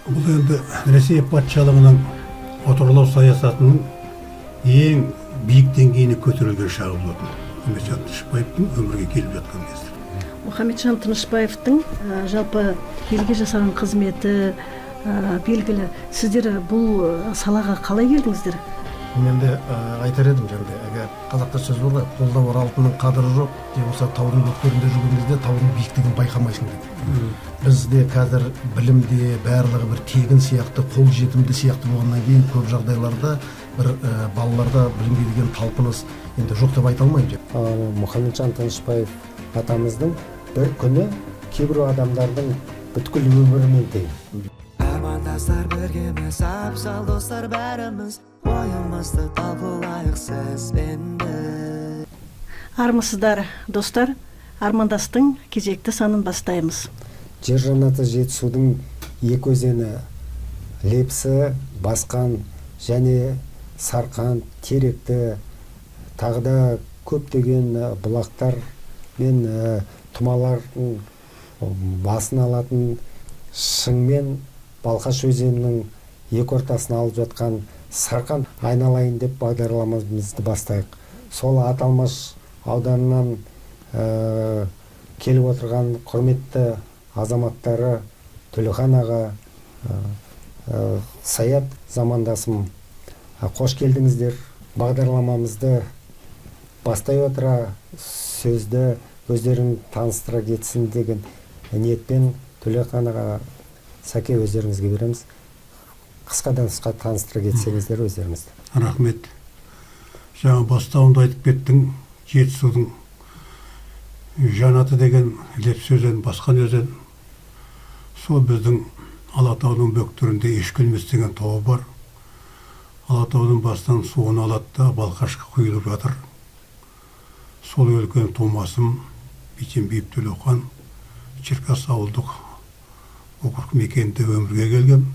Бұл енді Ресей патшалығының отарлау саясатының ең биік деңгейіне көтерілген шағы болатын. Мұхамеджан Тынышпаевтың өмірге келіп жатқан кезі. Мұхамеджан Тынышпаевтың жалпы елге жасаған қызметі белгілі. Сіздер бұл салаға қалай келдіңіздер? Мен де айтар едім жаңағыдай, әгер қазақта сөз бар ғой, қолда бар алтынның қадірі жоқ, не болса таудың бөктерінде жүрген кезде таудың биіктігін байқамайсың дейді. Бізде қазір білімде барлығы бір тегін сияқты, қол жетімді сияқты болғаннан кейін көп жағдайларда бір балаларда білімге деген талпыныс енді жоқ деп айта алмаймын. Мұхамеджан Тынышпаев атамыздың бір күні кейбір адамдардың бүткіл өмірімен тең. Армандастар біргеміз, абзал достар бәріміз, ойымызды талқылайық сізбен біз. Армысыздар, достар, армандастың кезекті санын бастаймыз. Жер жаннаты Жетісудың екі өзені Лепсі, Басқан және Сарқан, Теректі, тағы да көптеген бұлақтар мен тұмалардың басын алатын Шыңмен Балқаш өзенінің екі ортасын алып жатқан Сарқан айналайын деп бағдарламамызды бастайық. Сол аталмыш ауданынан келіп отырған құрметті азаматтары Төлехан аға, Саят замандасым, қош келдіңіздер. Бағдарламамызды бастай отыра сөзді өздерін таныстыра кетсін деген ниетпен Төлехан аға, Сәке, өздеріңізге береміз. Қысқадан қысқа таныстыра кетсеңіздер өздеріңізді. Рахмет. Жаңа бастауында айтып кеттің, Жетісудың жанаты деген Лепсі өзен, Басқан өзен. Сол біздің Алатаудың бөктерінде Ешкілмес деген тау бар. Алатаудың бастан суын алады да Балқашқа құйылып жатыр. Сол өлкен тумасым Бейсенбиев Төлеухан Черкас ауылдық округ мекенінде өмірге келгем.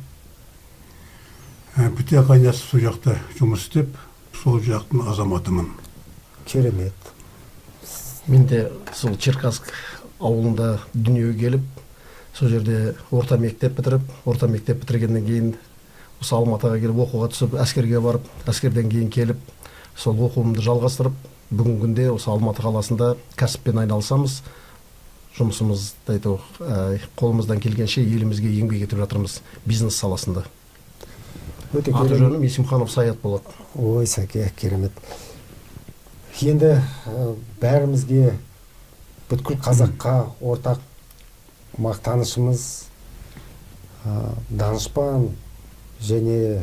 Біте қайнасып сол жақта жұмыс істеп, сол жақтың азаматымын. Керемет. Мен де сол Черкасск ауылында дүниеге келіп, сол жерде орта мектеп бітіргеннен кейін осы Алматыға келіп оқуға түсіп, әскерге барып, әскерден кейін келіп, сол оқуымды жалғастырып, бүгінгі күнде осы Алматы қаласында кәсіппен айналысамыз. Жұмысымызды айту, қолымыздан келгенше елімізге еңбек етіп жатырмыз бизнес саласында. Аты жөнім Есімханов Саят болады. Ой, Сәке, керемет. Енді бәрімізге, бүткіл қазаққа ортақ мақтанышымыз данышпан және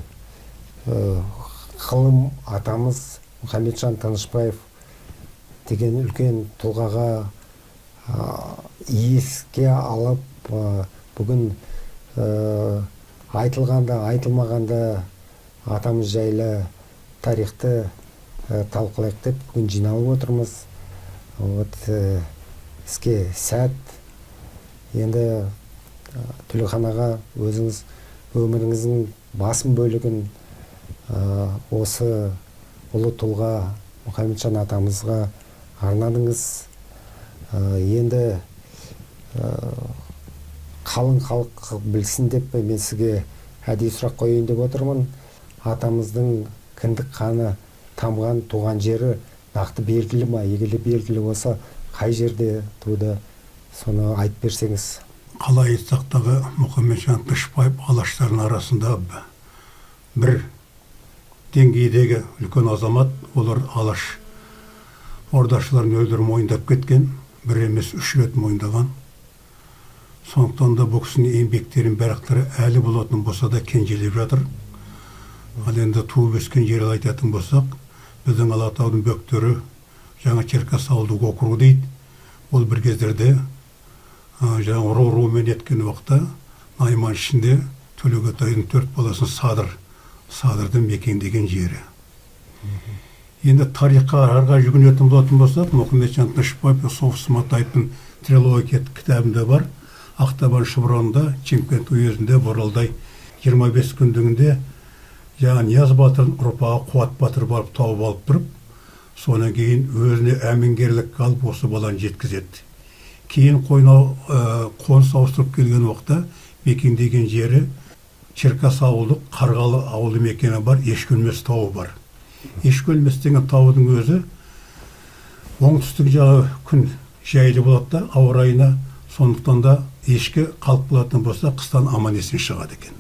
ғылым атамыз Мұхамеджан Тынышпаев деген үлкен тұлғаға еске алып, бүгін айтылғанда, айтылмағанда атамыз жайлы тарихты талқылайық деп бүгін жиналып отырмыз. Іске сәт. Енді Төлехан аға, өзіңіз өміріңіздің басым бөлігін осы ұлы тұлға Мұхамеджан атамызға арнадыңыз. Енді қалың халық білсін деп мен сізге әдейі сұрақ қояйын деп отырмын. Атамыздың кіндік қаны тамған туған жері нақты белгілі ма? Егер белгілі болса, қай жерде туды? Соны айтып берсеңіз. Қалай айтсақтағы Мұхамеджан Тынышпаев алаштардың арасында бір деңгейдегі үлкен азамат. Олар алаш ордашыларын өлдіріп мойындап кеткен, бір емес 3 рет мойындаған. Сондықтан да бұл кісінің еңбектерін бәрақтары әлі болатын болса да кенжелеп жатыр. Ал енді туып өскен жері айтатын болсақ, біздің Алатаудың бөктері жаңа Черкас ауылдық округі дейді. Ол бір кездерде жаңа румен еткен уақытта Найман ішінде Төлегетайдың 4 баласын Садырдың мекендеген жері. Енді тарихқа арға жүгінетін болатын болсақ, Мұхамеджан Тынышпаев Софы Матаевтың трилогия кітабында бар. Ақтабан шұбырында, Чемкент уезінде Боралдай 25 күндігінде жаңа Нияз батырдың ұрпағы Қуат батыр барып тауып алып тұрып, содан кейін өзіне әмеңгерлік алып осы баланы жеткізеді. Кейін қоныс ауыстырып келген уақытта мекендеген жері Черкас ауылдық Қарғалы ауылы мекені бар, Ешкөлмес тауы бар. Ешкөлмес деген таудың өзі оңтүстік жағы күн жайлы болады да, ауа райына, сондықтан да ешкі қалып болатын болса, қыстан аман есен шығады екен.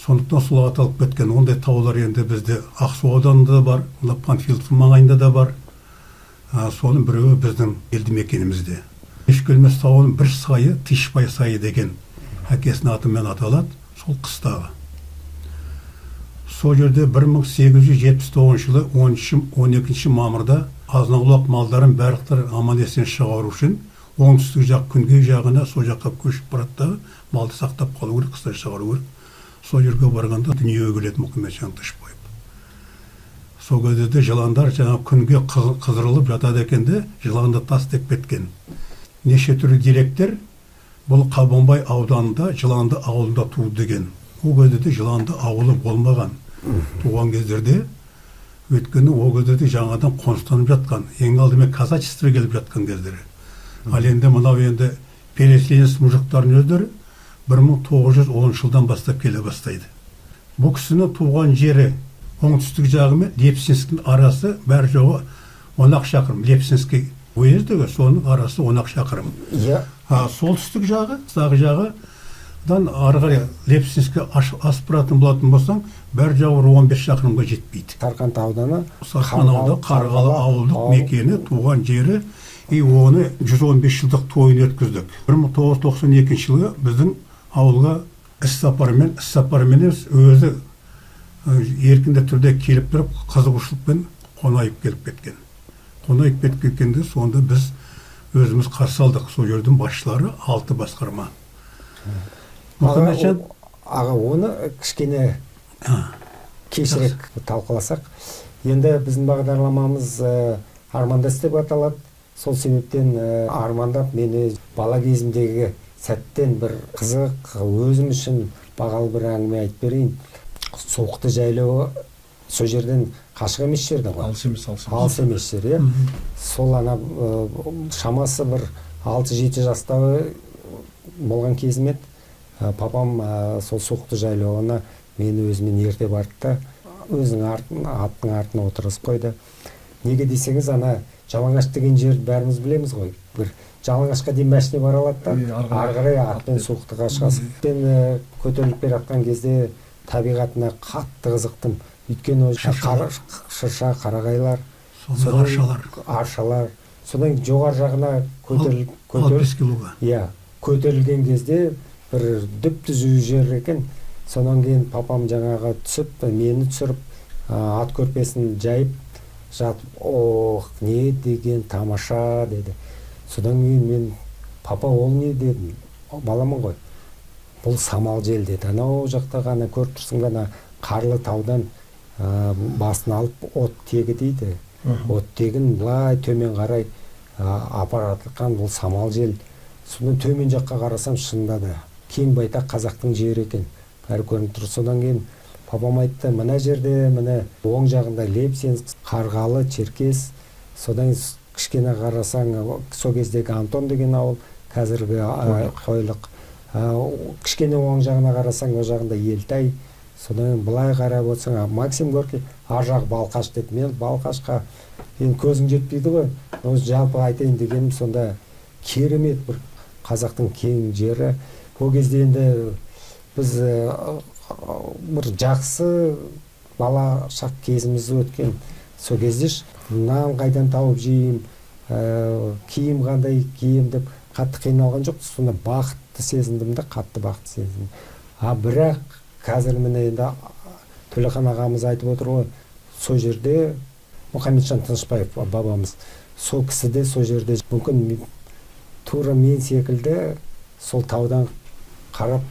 Сондықтан сол аталып кеткен. Ондай таулар енді бізде Ақсу ауданында да бар, Панфиловтың маңайында да бар. Соның біреуі біздің елді мекенімізде. Ешкөлмес тауының бір сайы Тишпай сайы деген әкесінің атымен аталады, сол қыстағы. Сол жерде 1879 жылы 12 мамырда азын-аулақ малдарын барлықтар аман есен шығару үшін оңтүстік жақ күнгей жағына сол жаққа көшіп барады да, малды сақтап қалу керек, қыстай шығару керек. Сол жерге барғанда дүниеге келеді Мұхамеджан Тышбаев. Сол кезде жыландар жаңа күнге қыздырылып жатады екен де, жыланды тас деп кеткен. Неше түрлі деректер бұл Қабанбай ауданында жыланды ауылында туды деген. Ол кезде жыланды ауылы болмаған. Туған кездерде, өйткені ол кездерде жаңадан қоныстанып жатқан, ең алдымен казачество келіп жатқан кездері. Ал енді мынау енді переселенец мұжықтардың өздері 1910 жылдан бастап келе бастайды. Бұл кісінің туған жері оңтүстік жағы мен Лепсинскінің арасы бәрі жоғы 10 шақырым. Лепсинский уездігі соның арасы 10 шақырым. Солтүстік жағы, сағы жағыдан ары қарай Лепсинский асып баратын болатын болсаң, бәрі жағы 15 шақырымға жетпейді. Сарқант ауданы, Қарғалы ауылдық мекені, туған жері, оны 115 жылдық тойын өткіздік. 1992 жылы біздің ауылға іс-сапармен өзі еркінде түрде келіп тұрып, қызығушылықпен қонайып келіп кеткен. Қонайып келіп кеткенде сонда біз өзіміз қарсы алдық. Сол жердің басшылары 6 басқарма. Аға, оны кішкене кешірек талқыласақ. Енді біздің бағдарламамыз армандас деп аталады. Сол себептен армандап мені бала кезімдегі сәттен бір қызық, өзім үшін бағалы бір әңгіме айтып берейін. Соқты жайлауы сол жерден қашық емес жерді ғой. Алыс емес жер, иә. Сол ана шамасы бір 6-7 жастағы болған кезім еді. Папам сол соқты жайлауына мені өзімен ерте барды да, өзінің аттың артына отырғызып қойды. Неге десеңіз, ана Жалаңаш деген жер бәріміз білеміз ғой. Бір Жалаңашқа дейін мәшіне бара алады да, ары қарай атпен суықтыға шығасың. Мен көтеріліп бер жатқан кезде табиғатына қатты қызықтым. Өйткені шырша, қарағайлар, аршалар. Содан жоғар жағына көтерілген кезде бір дүп-түзу жер екен. Сонан кейін папам жаңаға түсіп, мені түсіріп, ат көрпесін жайып жатып, не деген тамаша деді. Содан кейін мен, папа, ол не дедім, баламын ғой. Бұл самал жел деді. Анау жақта ғана көріп тұрсың ғана қарлы таудан басын алып от тегі дейді. От тегін бұлай төмен қарай апаратылған бұл самал жел. Содан төмен жаққа қарасам, шынында да кең байтақ қазақтың жері екен. Бәрі көрініп тұр. Содан кейін папам айтты, мына жерде, міне оң жағында Лепсинск, Қарғалы, Черкес. Содан кішкене қарасаң, сол кездегі Антон деген ауыл, қазіргі Қойлық. Кішкене оң жағына қарасаң, о жағында Елтай. Содан былай қарап отырсаң, Максим Горький, ар жақ Балқаш деді. Мен Балқашқа енді көзің жетпейді ғой. Жалпы айтайын дегенім, сонда керемет бір қазақтың кең жері. Ол кезде енді біз бір жақсы бала шақ кезімізді өткен. Сол кезде нан қайдан тауып жеймін, киім қандай киім деп қатты қиналған жоқ. Сонда бақытты сезіндім де, қатты бақытты сезіндім. Бірақ қазір міне енді Төлехан ағамыз айтып отыр ғой, сол жерде Мұхамеджан Тынышбаев бабамыз, сол кісі де сол жерде мүмкін тура мен секілді сол таудан қарап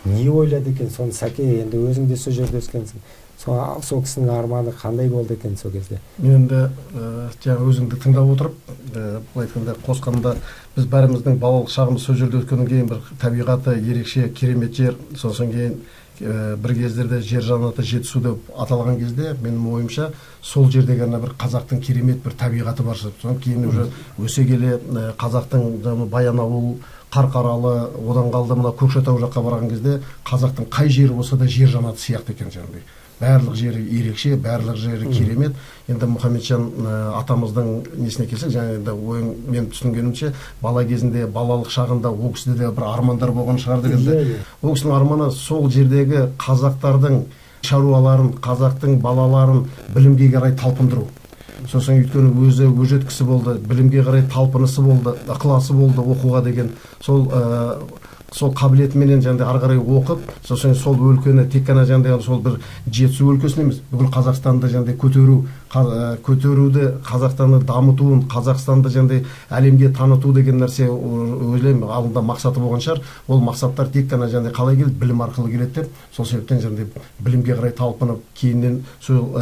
не ойлады екен, соны Сәке, енді өзің де сол жерде өскенсің. Сол кісінің арманы қандай болды екен сол кезде? Мен де жаңа өзіңді тыңдап отырып, бұл айтқанда қосқанда біз бәріміздің балалық шағымыз сол жерде өткеннен кейін бір табиғаты ерекше керемет жер. Сосын кейін бір кездерде жер жаннаты Жетісу деп аталған кезде, менің ойымша сол жердегі бір қазақтың керемет бір табиғаты бар. Содан кейін уже өсе келе қазақтың Баянауыл, Қарқаралы, одан қалды мына Көкшетау жаққа барған кезде қазақтың қай жері болса да жер жанаты сияқты екен жаңағыдай. Барлық жері ерекше, барлық жері керемет. Енді Мұхамеджан атамыздың несіне келсек, жаңа енді мен түсінгенімше, бала кезінде, балалық шағында ол кісіде де бір армандар болған шығар дегенде. Ол кісінің арманы сол жердегі қазақтардың шаруаларын, қазақтың балаларын білімге қарай талпындыру. Сосын өйткені өзі өжет кісі болды, білімге қарай талпынысы болды, ықыласы болды оқуға деген. Сол қабілетіменен жаңағыдай ары қарай оқып, сосын сол өлкені тек қана жаңағыдай сол бір жетісу өлкесін емес, бүкіл Қазақстанды жаңағыдай көтеруді, Қазақстанды дамытуын, Қазақстанды жаңағыдай әлемге таныту деген нәрсе ойлаймын алдында мақсаты болған шығар. Ол мақсаттар тек қана жаңағыдай қалай келді, білім арқылы келеді деп, сол себептен жаңағыдай білімге қарай талпынып, кейіннен сол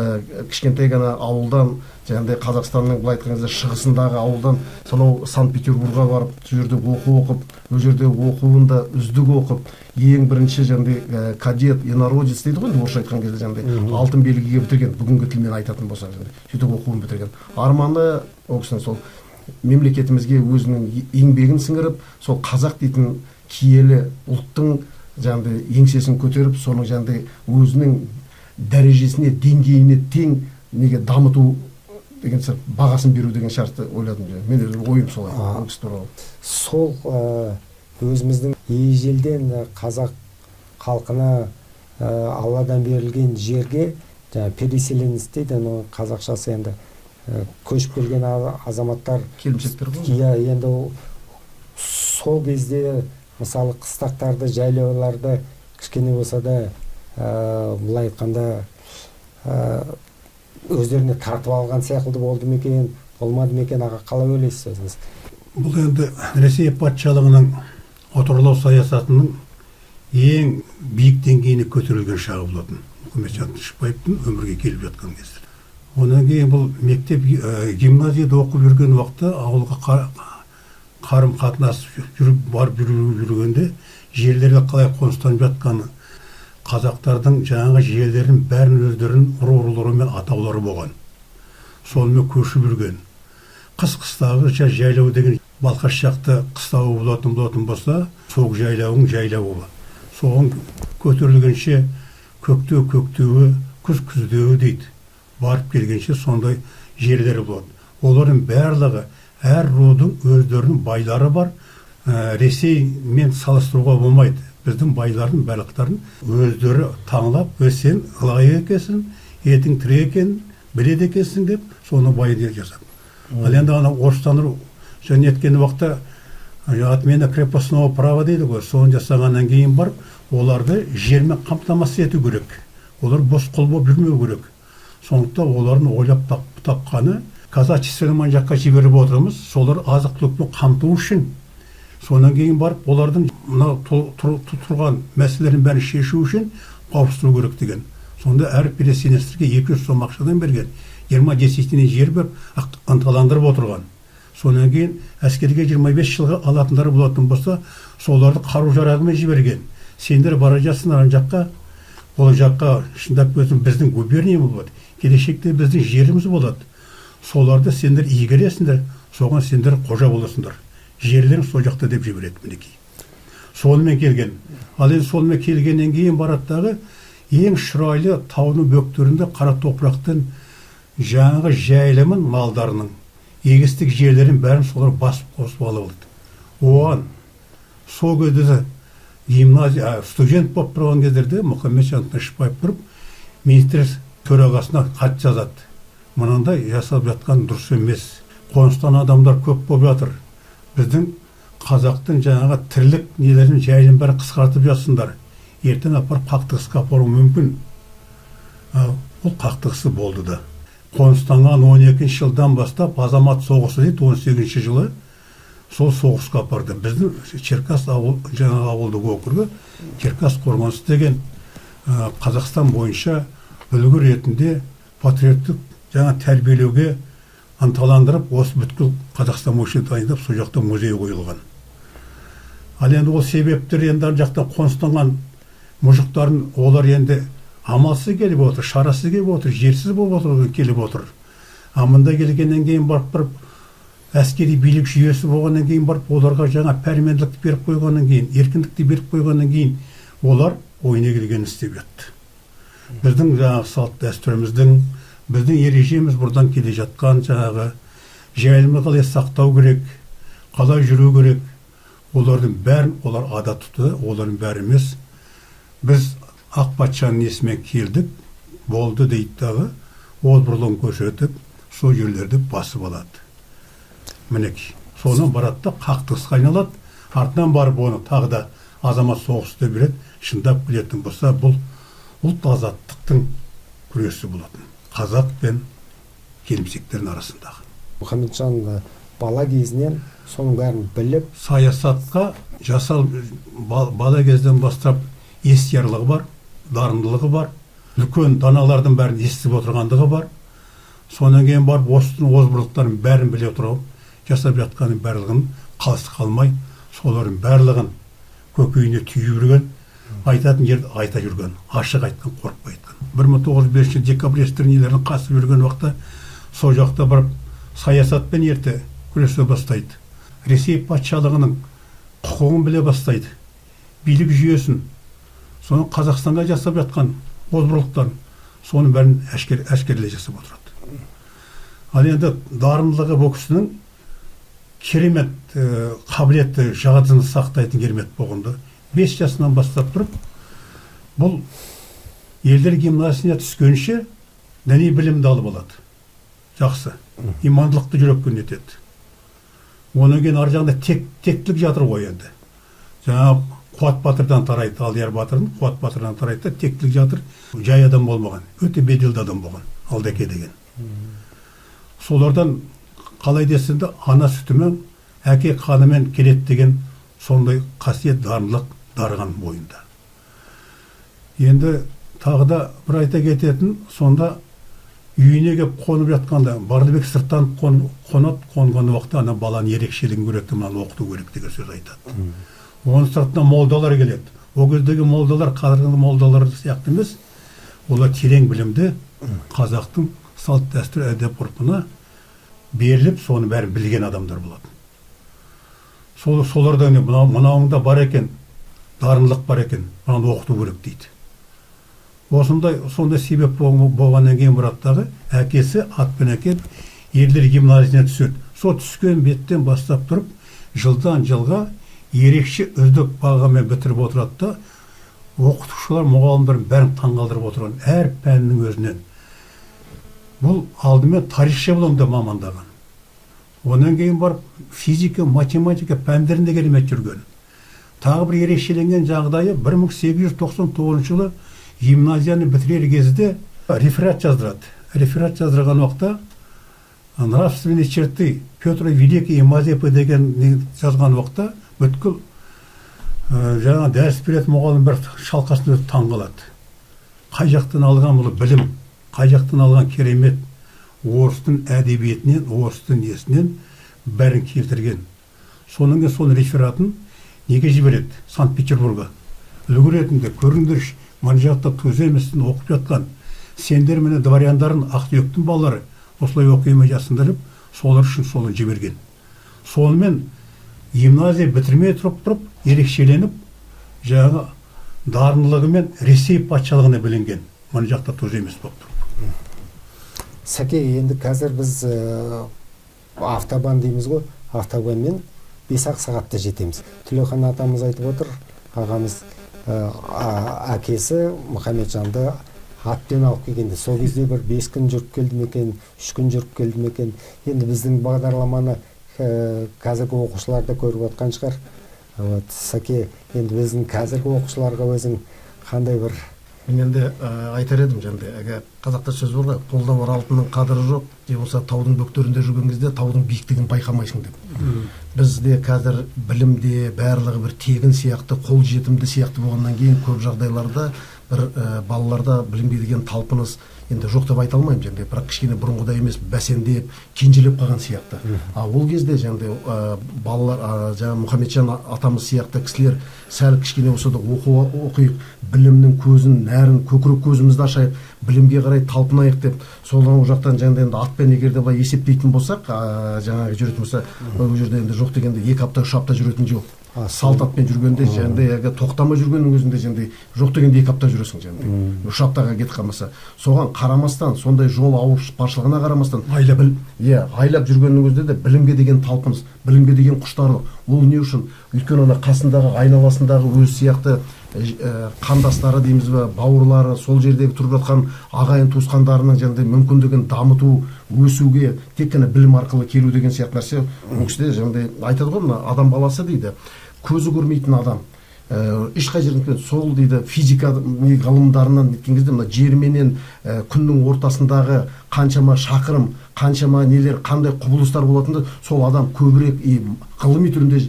кішкентай ғана ауылдан жаңағыдай Қазақстанның былай айтқан кезде шығысындағы ауылдан сонау Санкт-Петербургға барып, сол жерде оқу оқып, ол жерде оқуында үздік оқып, ең бірінші жаңағыдай кадет, инородец дейді ғой, орысша айтқан кезде жаңағыдай алтын белгіге бітірген, бүгінгі тілмен айтатын болса сөйтіп оқуын бітірген. Арманы ол кісінің сол мемлекетімізге өзінің еңбегін сіңіріп, сол қазақ дейтін киелі ұлттың жаңағыдай еңсесін көтеріп, соның жаңағыдай өзінің дәрежесіне, деңгейіне тең неге дамыту деген бағасын беру деген шартты ойладым. Мен ойым солай. Сол өзіміздің ежелден қазақ халқына Алладан берілген жерге переселенец дейді, қазақшасы енді көшіп келген азаматтар, келімсектер ғой. Иә, енді сол кезде мысалы қыстақтарды, жайлауларды кішкене болса да былай айтқанда өздеріне тартып алған сияқты болды ма екен, болмады ма екен, аға қалай ойлайсыз өзіңіз? Бұл енді Ресей патшалығының отарлау саясатының ең биік деңгейіне көтерілген шағы болатын. Мұхамеджан Тынышпаевтың өмірге келіп жатқан кезде. Одан кейін бұл мектеп, гимназияда оқып жүрген уақытта ауылға қарым қатынас барып жүргенде жерлерге қалай қоныстанып жатқаны, қазақтардың жаңағы жерлерін бәрін өздерінің рулары мен атаулары болған. Сонымен көшіп жүрген. Қыс-қыстағы жайлау деген Балқаш жақта қыстауы болатын болса, соғ жайлауың жайлауы. Соғын көтерілгенше көктеуі, күз-күздеуі дейді. Барып келгенше сондай жерлері болады. Олардың барлығы, әр рудың өздерінің байлары бар. Ресей мен салыстыруға болмайды. Біздің байлардың, барлықтарын өздері таңлап, сен лайық екенсің, етің тірі екен, біледі екенсің деп, соны байын жасап. Ал енді ана орыстану және еткен уақытта отмена крепостного права дейді ғой, соны жасағаннан кейін барып, оларды жермен қамтамасыз ету керек. Олар бос құл болып жүрмеу керек. Сондықтан олардың ойлап тапқаны казачий Сулейман жаққа жіберіп отырмыз, солар азық-түлікпен қамту үшін. Сонан кейін барып, олардың мына тұрған мәселелерін бәрін шешу үшін қауіпсіздеу керек деген. Сонда әр переселенцтерге 200 сом ақшадан берген, 20 десятина жер беріп, ынталандырып отырған. Сонан кейін әскерге 25 жылға алатындары болатын болса, соларды қару-жарағымен жіберген. Сендер бара жатсыңдар ана жаққа, ол жаққа шындап біздің губерния болады, келешекте біздің жеріміз болады. Соларды сендер игересіңдер, соған сендер қожа боласыңдар. Жерлерің сол жақта деп жібереді мінекей. Сонымен келген. Ал енді сонымен келгеннен кейін бараттағы ең шұрайлы таудың бөктерінде қара топырақтың жаңағы жайылымын малдарының егістік жерлерін бәрін солар басып қосып алып алды. Оған сол кезде гимназия студент болып тұрған кездерде Мұхамеджан Тынышпаев тұрып министр төрағасына хат жазады. Мынандай жасап жатқан дұрыс емес. Қоныстан адамдар көп болып жатыр. Біздің қазақтың жаңағы тірлік нелерін жайылым бәрі қысқартып жатсыңдар. Ертең апарып қақтығысқа апару мүмкін. Ол қақтығысы болды да. Қоныстанған 12 жылдан бастап азамат соғысы дейді, 18 жылы сол соғысқа апарды. Біздің Черкас жаңағы ауылдық округі Черкас қорғанысы деген Қазақстан бойынша үлгі ретінде патриоттық жаңа тәрбиелеуге ынталандырып, осы бүткіл Қазақстан бойынша дайындап, сол жақта музей қойылған. Ал енді ол себептер енді жақтан қоныстанған мұжықтарын олар енді амалсыз келіп отыр, шарасыз келіп отыр, жерсіз болып отыр, келіп отыр. Амында келгеннен кейін барып әскери билік жүйесі болғаннан кейін барып оларға жаңа пәрмендікті беріп қойғаннан кейін, еркіндікті беріп қойғаннан кейін олар ойына келгенін істеп жатты. Біздің жаңағы салт дәстүріміздің, біздің ережеміз бұрдан келе жатқан жаңағы жайылымды қалай сақтау керек, қалай жүру керек, олардың бәрін олар ада тұтты, олардың бәрі емес. Біз ақ патшаның несімен келдік, болды дейді дағы, озбырлығын көрсетіп, сол жерлерді басып алады. Мінекей, соны барады да қақтығысқа айналады, артынан барып оны тағы да азамат соғысты береді, шындап білетін болса, бұл ұлт азаттықтың күресі болатын. Қазақ пен келімсектердің арасындағы. Мұхамеджан бала кезінен соның бәрін біліп, Саясатқа жасал бала кезден бастап естиярлығы бар, дарындылығы бар, үлкен даналардың бәрін естіп отырғандығы бар. Сонан кейін барып осының озбырлықтарын бәрін біле отырып, жасап жатқанын барлығын қалыс қалмай, солардың барлығын көкейіне түйіп жүрген, айтатын жерді айта жүрген, ашық айтқан, қорықпай айтқан. 1905 декабристер нелерін қасып жүрген уақытта сол жақта барып саясатпен ерте күресе бастайды. Ресей патшалығының құқығын біле бастайды. Билік жүйесін, соны Қазақстанға жасап жатқан озбырлықтарын, соның бәрін әшкерлей жасап отырады. Ал енді дарындылығы бұл кісінің керемет қабілетті жағдайын сақтайтын керемет болғанда 5 жасынан бастап тұрып, бұл елдер гимназиясына түскенше діни білімді алып алады. Жақсы, имандылықты жүрекпен етеді. Онан кейін ар жағында тектілік жатыр ғой енді. Жаңа Қуат Батырдан тарайды, Алдияр Батырдың Қуат Батырдан тарайды, тектілік жатыр. Жай адам болмаған, өте беделді адам болған, Алдаке деген. Солардан қалай десінде ана сүтімен, әке қанымен келеді деген сондай қасиет, дарындылық дарыған бойында. Енді тағы да бір айта кететін, сонда үйіне кеп қонып жатқанда, Барлыбек сырттан қонған уақытта ана баланы ерекшелігін көреді, мынаны оқыту керек деген сөз айтады. Оның сыртынан молдалар келеді. Ол кездегі молдалар қазіргі молдалар сияқты емес, олар терең білімді қазақтың салт дәстүр әдеп ғұрпына беріліп, соны бәрін білген адамдар болады. Солардан мынауыңда бар екен, дарындылық бар екен, мынаны оқыту керек дейді. Сондай себеп болғаннан кейін Мұраттағы әкесі атпен әкеп ерлер гимназиясына түседі. Сол түскен беттен бастап тұрып, жылдан жылға ерекше үздік бағамен бітіріп отырады да, оқытушылар, мұғалімдердің бәрін таңғалдырып отырған әр пәннің өзінен. Бұл алдымен тарихшы білімді мамандаған. Онан кейін барып физика, математика пәндерінде керемет жүрген. Тағы бір ерекшеленген жағдайы 1899 жылы гимназияны бітірер кезде реферат жаздырады. Реферат жаздырған уақытта нравственные черты Петра Великий и Мазепы деген жазған уақытта бүткіл жаңа дәріс беретін мұғалім бір шалқасын өзі таңғалады. Қай жақтан алған бұл білім, қай жақтан алған керемет орыстың әдебиетінен, орыстың несінен бәрін келтірген. Соның кейін соның рефератын неге жібереді? Санкт-Петербургға. Үлгіретінде көріңдірші, мына жақта төземістің оқып жатқан сендер мені дворяндарын, Ақтүйектің балалары осылай оқимай жасындырып, солар үшін соны жіберген. Сонымен гимназия бітірмей тұрып, ерекшеленіп, жаңағы дарындылығымен Ресей патшалығына білінген. Мына жақта төземіс болып тұр. Сәке, енді қазір біз автобан дейміз ғой, автобанмен 5-ақ сағатта жетеміз. Төлеухан атамыз айтып отыр, ағамыз әкесі Мұхамеджанды атпен алып келгенде, сол кезде бір 5 күн жүріп келді мекен, 3 күн жүріп келді мекен. Енді біздің бағдарламаны қазіргі оқушылар да көріп отқан шығар. Сәке, енді біздің қазіргі оқушыларға өзің қандай бір... Мен енді айтар едім жаңағыдай, қазақта сөз бар ғой, қолда бар алтынның қадірі жоқ, не болса таудың бөктерінде жүрген кезде таудың биіктігін байқамайсың деп. Бізде қазір білімде барлығы бір тегін сияқты, қол жетімді сияқты болғаннан кейін көп жағдайларда бір балаларда білімге деген талпыныс, енді жоқ деп айта алмаймын жаңағыдай, бірақ кішкене бұрынғыдай емес, бәсеңдеп кенжелеп қалған сияқты. Ол кезде жаңағыдай балалар жаңағы Мұхамеджан атамыз сияқты кісілер сәл кішкене болса да оқиық, білімнің көзін, нәрін, көкірек көзімізді ашайық, білімге қарай талпынайық деп, сол жақтан жаңағыдай енді атпен егер де былай есептейтін болсақ, жаңағы жүретін болса, ол жерде енді жоқ дегенде 2 апта 3 апта жүретін жоқ. Салт атпен жүргенде жаңағыдай тоқтамай жүргеннің өзінде жаңағыдай жоқ дегенде 2 апта жүресің, жаңағыдай 3 аптаға кетіп қалмаса. Соған қарамастан, сондай жол ауыртпашылығына қарамастан айлап жүргеннің өзінде де білімге деген талпыныс, білімге деген құштарлық. Ол не үшін? Өйткені ана қасындағы, айналасындағы өз сияқты қандастары дейміз бе, бауырлары, сол жердегі тұрып жатқан ағайын туысқандарының жаңағыдай мүмкіндігін дамыту, өсуге тек қана білім арқылы келу деген сияқты нәрсе. Ол кісіде жаңағыдай айтады ғой, мына адам баласы дейді, көзі көрмейтін адам ешқай жерден сол дейді физика ғылымдарынан неткен кезде мына жер менен күннің ортасындағы қаншама шақырым, қаншама нелер, қандай құбылыстар болатынды сол адам көбірек ғылыми түрінде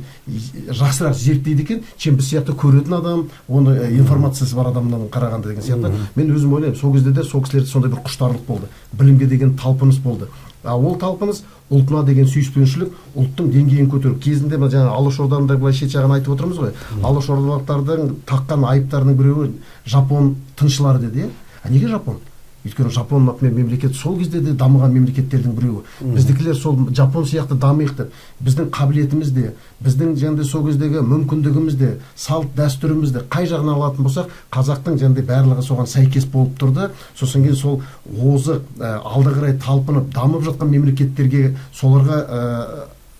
жақсырақ зерттейді екен, чем біз сияқты көретін адам, оны информациясы бар адамнан қарағанда деген сияқты. Мен өзім ойлаймын, сол кезде де сол кісілерде сондай бір құштарлық болды, білімге деген талпыныс болды. Ол талпыныс ұлтына деген сүйіспеншілік, ұлттың деңгейін көтеру. Кезінде жаңа Алашорданың былай шет жағын айтып отырмыз ғой. Алашордалықтардың таққан айыптарының біреуі жапон тыңшылары деді. Неге жапон? Өйткені жапон мемлекет сол кезде де дамыған мемлекеттердің біреуі. Біздікілер сол жапон сияқты дамиық деп, біздің қабілетіміз де, біздің жаңағыдай сол кездегі мүмкіндігіміз де, салт дәстүріміз де қай жағынан алатын болсақ, қазақтың жаңағыдай барлығы соған сәйкес болып тұрды. Сосын кейін сол озық, алды қарай талпынып, дамып жатқан мемлекеттерге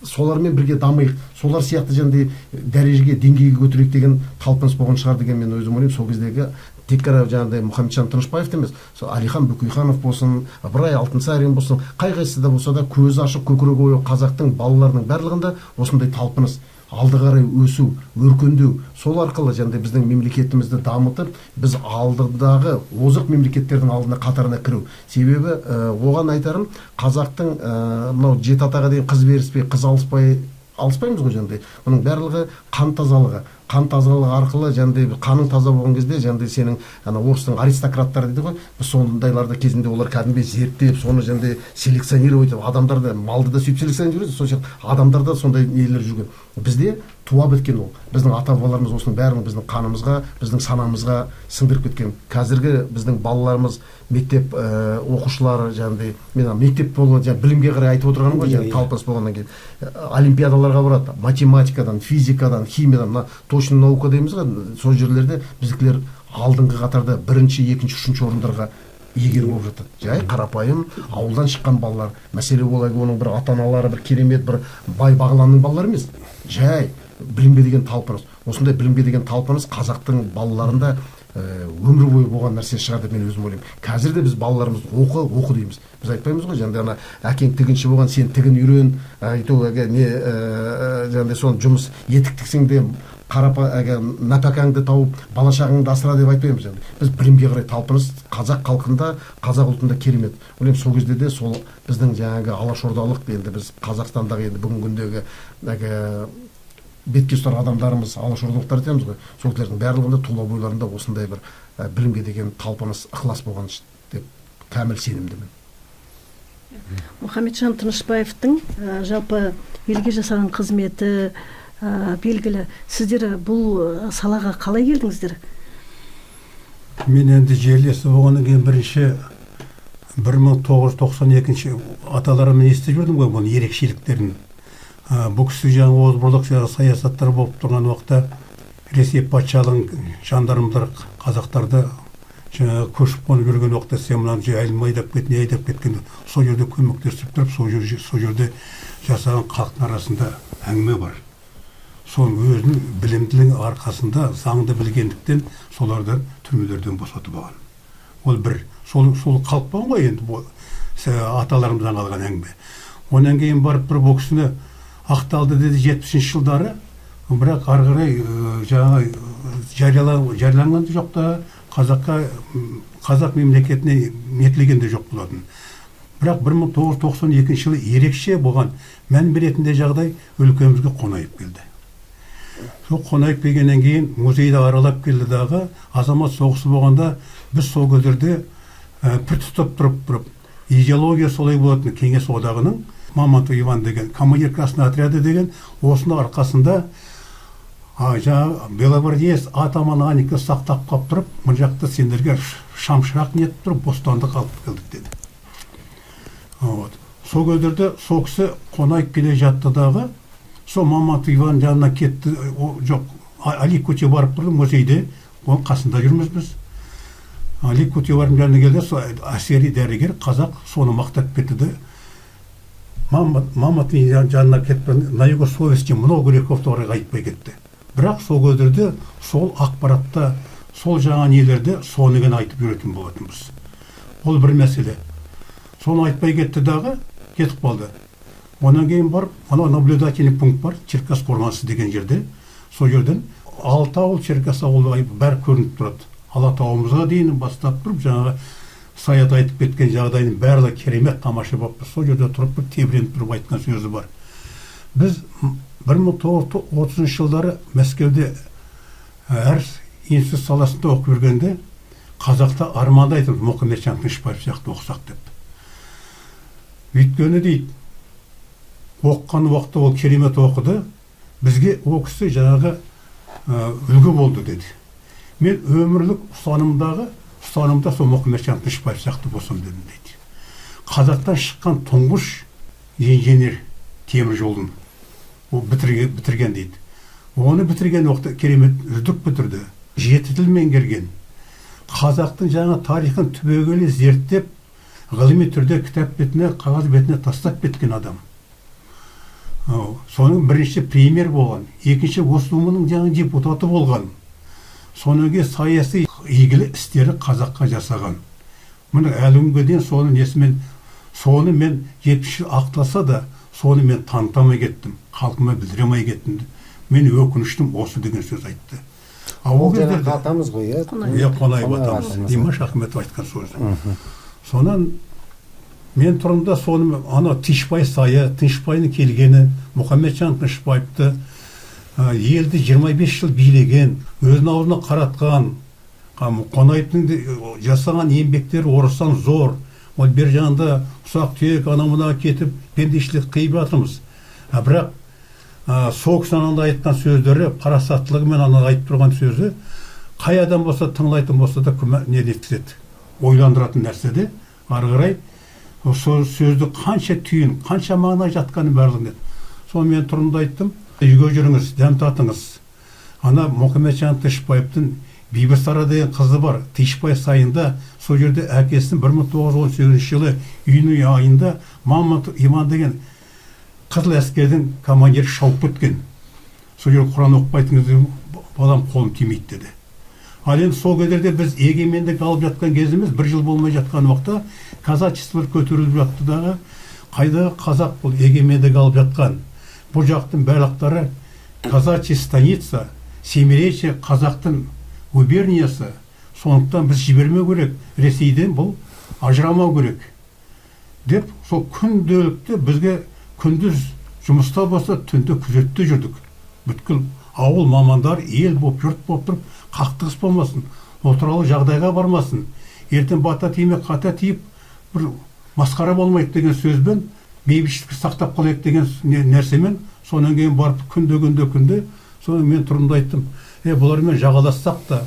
солармен бірге дамиық, солар сияқты жаңағыдай дәрежеге, деңгейге көтерейік деген талпыныс болған шығар деген мен өзім ойлаймын. Сол кездегі тек қана жаңағыдай Мұхамеджан Тынышпаев емес, Әлихан Бөкейханов болсын, Ыбырай Алтынсарин болсын, қай-қайсысы да болса да көзі ашық, көкірегі ояу қазақтың балаларының барлығында осындай талпыныс, алды қарай өсу, өркендеу, сол арқылы жаңағыдай біздің мемлекетімізді дамытып, біз алдыдағы озық мемлекеттердің алдына қатарына кіру. Себебі оған айтарым, қазақтың мынау 7 атаға дейін қыз беріспей, қыз алыспаймыз ғой жаңағыдай. Бұның барлығы қан тазалығы. Қан тазалығы арқылы жаңағыдай қаның таза болған кезде жаңағыдай сенің орыстың аристократтары дейді ғой, біз сондайларды кезінде олар кәдімгі зерттеп, соны жаңағыдай селекционировать етіп, адамдарды малды да сөйтіп селекционировать етіп, сол сияқты адамдарда сондай нелер жүрген. Бізде туа біткен ол. Біздің ата-бабаларымыз осының бәрін біздің қанымызға, біздің санамызға сіңдіріп кеткен. Қазіргі біздің балаларымыз, мектеп оқушылары жаңағыдай, мен мектеп болған білімге қарай айтып отырғаным ғой, талпыныс болғаннан кейін олимпиадаларға барады, математикадан, физикадан, химиядан, точный наука дейміз ғой, сол жерлерде біздікілер алдыңғы қатарда 1-ші, 2-ші, 3-ші орындарға егер болып жатады. Жай қарапайым ауылдан шыққан балалар. Мәселе олай оның бір ата-аналары бір керемет бір бай бағланның балалары емес. Жай білімге деген талпыныс. Осындай білімге деген талпыныс қазақтың балаларында өмір бойы болған нәрсе шығар деп мен өзім ойлаймын. Қазір де біз балаларымыз оқы дейміз. Біз айтпаймыз ғой, жаңағыдай әкең тігінші болған, сен тігін үйрен, жаңағыдай соны жұмыс етік тіксең де напакаңды тауып бала шағаңды асыра деп айтпаймыз. Біз білімге қарай талпыныс қазақ халқында, қазақ ұлтында керемет. Ойлаймын, сол кезде де сол біздің жаңағы алашордалық, енді біз Қазақстандағы енді бүгінгі күндегі бетке ұстар адамдарымыз, алашордалықтар дейміз ғой, сол кісілердің барлығында тұла бойларында осындай бір білімге деген талпыныс, ықылас болған деп кәміл сенімдімін. Мұхамеджан Тынышпаевтың жалпы елге жасаған қызметі белгілі. Сіздер бұл салаға қалай келдіңіздер? Мен енді жерлесі болғаннан кейін бірінші 1992 аталарыммен естіп жүрдім ғой, бұның ерекшеліктерін. Бұл кісі жаңағы озбырлық саясаттар болып тұрған уақытта Ресей патшалығын жандармдар қазақтарды жаңағы көшіп қонып жүрген уақытта сен мынаны жайылма айдап кет, не айдап кеткенде сол жерде көмектесіп тұрып, сол жерде жасаған халықтың арасында әңгіме бар. Сол өзінің білімділігінің арқасында заңды білгендіктен соларды түрмелерден босатып алған. Ол бір сол қалып болған ғой енді аталарымыздан қалған әңгіме. Онан кейін барып бір бұл кісіні ақталды деді 70-ші жылдары, бірақ ары қарай жаңағы жарияланған да жоқ та, қазақ мемлекетіне нетілген де жоқ болатын. Бірақ 1992 жылы ерекше болған мән беретіндей жағдай өлкемізге қонайып келді. Сол қонайып келгеннен кейін музейді аралап келді дағы, азамат соғысы болғанда біз сол кездерде пір тұтып тұрып идеология солай болатын кеңес одағының Мамонтов Иван деген командир красный отряды деген осының арқасында жаңағы белогвардеец атаман Аника сақтап қалып тұрып, мына жақта сендерге шамшырақ нетіп тұрып бостандық алып келдік деді. Сол кездерде сол кісі қонайып келе жатты дағы, сол Мамонтов Иван жанына кетті, жоқ, Али көте барып тұрды музейде, оның қасында жүрміз біз. Али көте барып жанына келді, сол әскери дәрігер қазақ соны мақтап кетті. Мамонтов Иван жанына кетті, на его совести много грехов орайға айтпай кетті. Бірақ сол кездерде сол ақпаратта, сол жаңа нелерде соны ғана айтып жүретін болатынбыз. Ол бір мәселе. Соны айтпай кетті дағы, кетіп қалды. Онан кейін бар, ана наблюдательный пункт бар, Черкас қорғанысы деген жерде. Сол жерден Алатау, Черкас ауылы бәрі көрініп тұрады. Алатауымызға дейін бастап тұрып, жаңағы Саят айтып кеткен жағдайдың барлығы керемет тамаша болып, сол жерде тұрып бір тебіреніп тұрып айтқан сөзі бар. Біз 1930 жылдары Мәскеуде әр институт саласында оқып жүргенде қазақта армандайтын Мұхамеджан Тынышпаев сияқты оқысақ деп. Өйткені дейді, оқыған уақытта ол керемет оқыды, бізге ол кісі жаңағы үлгі болды деді. Мен өмірлік ұстанымда сол Мұхамеджан Тынышпаев сияқты болсам дедім дейді. Қазақтан шыққан тұңғыш инженер темір жолын ол бітірген дейді. Оны бітірген уақытта керемет үздік бітірді. 7 тіл меңгерген. Қазақтың жаңа тарихын түбегейлі зерттеп, ғылыми түрде кітап бетіне, қағаз бетіне тастап кеткен адам. Соның бірінші премьер болған, екінші Госдуманың жаңа депутаты болған. Соның саяси игілі істері қазаққа жасаған. Міне әлі күнге дейін соны мен 70 жыл ақтаса да, соны мен танытамай кеттім, халқыма білдіремей кеттім. Мен өкініштім осы деген сөз айтты. Ол жаңағы атамыз ғой, Қонаев атамыз, Димаш Ахметов айтқан сөзі. Сонан мен тұрымда соны ана Тынышпай сайы, Тынышпайдың келгені, Мұхамеджан Тынышпаевты елді 25 жыл билеген, өзінің аузына қаратқан, Қонаевтың жасаған еңбектері орасан зор. Ол бер жағында ұсақ түйек анамына кетіп, пендешілік қиып жатырмыз. Бірақ соғыстан айтқан сөздері, парасаттылығымен айтып тұрған сөзі, қай адам болса, тыңлайтын болса да не деткізеді. Ойландыратын нәрседе, ары қарай, сөзді қанша түйін, қанша мағына жатқаны барлығын деді. Соны мен тұрымда айттым, үйге жүріңіз, дәм татыңыз. Ана Мұхамеджан Тынышпаевтың Бибісара деген қызы бар, Тынышпай сайында, сол жерде әкесінің 1918 жылы үйінің айында Мамонтов Иван деген қызыл әскердің командирі шауып кеткен. Сол жерде Құран оқпайтыңыз, балам қолым тимейді деді. Ал енді сол кездерде біз егемендік алып жатқан кезіміз, 1 жыл болмай жатқан уақытта казачестволар көтеріліп жатты дағы, қайдағы қазақ бұл егемендік алып жатқан. Бұл жақтың барлықтары казачья станица, Семиречье қазақтың губерниясы, сондықтан біз жібермеу керек, Ресейден бұл ажырамау керек деп, сол күнделікті бізге күндіз жұмыста болса, түнде күзетте жүрдік. Бүткіл ауыл мамандар ел болып, жұрт болып тұрып, қақтығыс болмасын, ол туралы жағдайға бармасын, ертең бата тиме қата тиіп, бір масқара болмайық деген сөзбен, бейбітшілікті сақтап қалайық деген нәрсемен, сонан кейін барып күнде, соны мен тұрымда айттым, бұлармен жағалассақ та,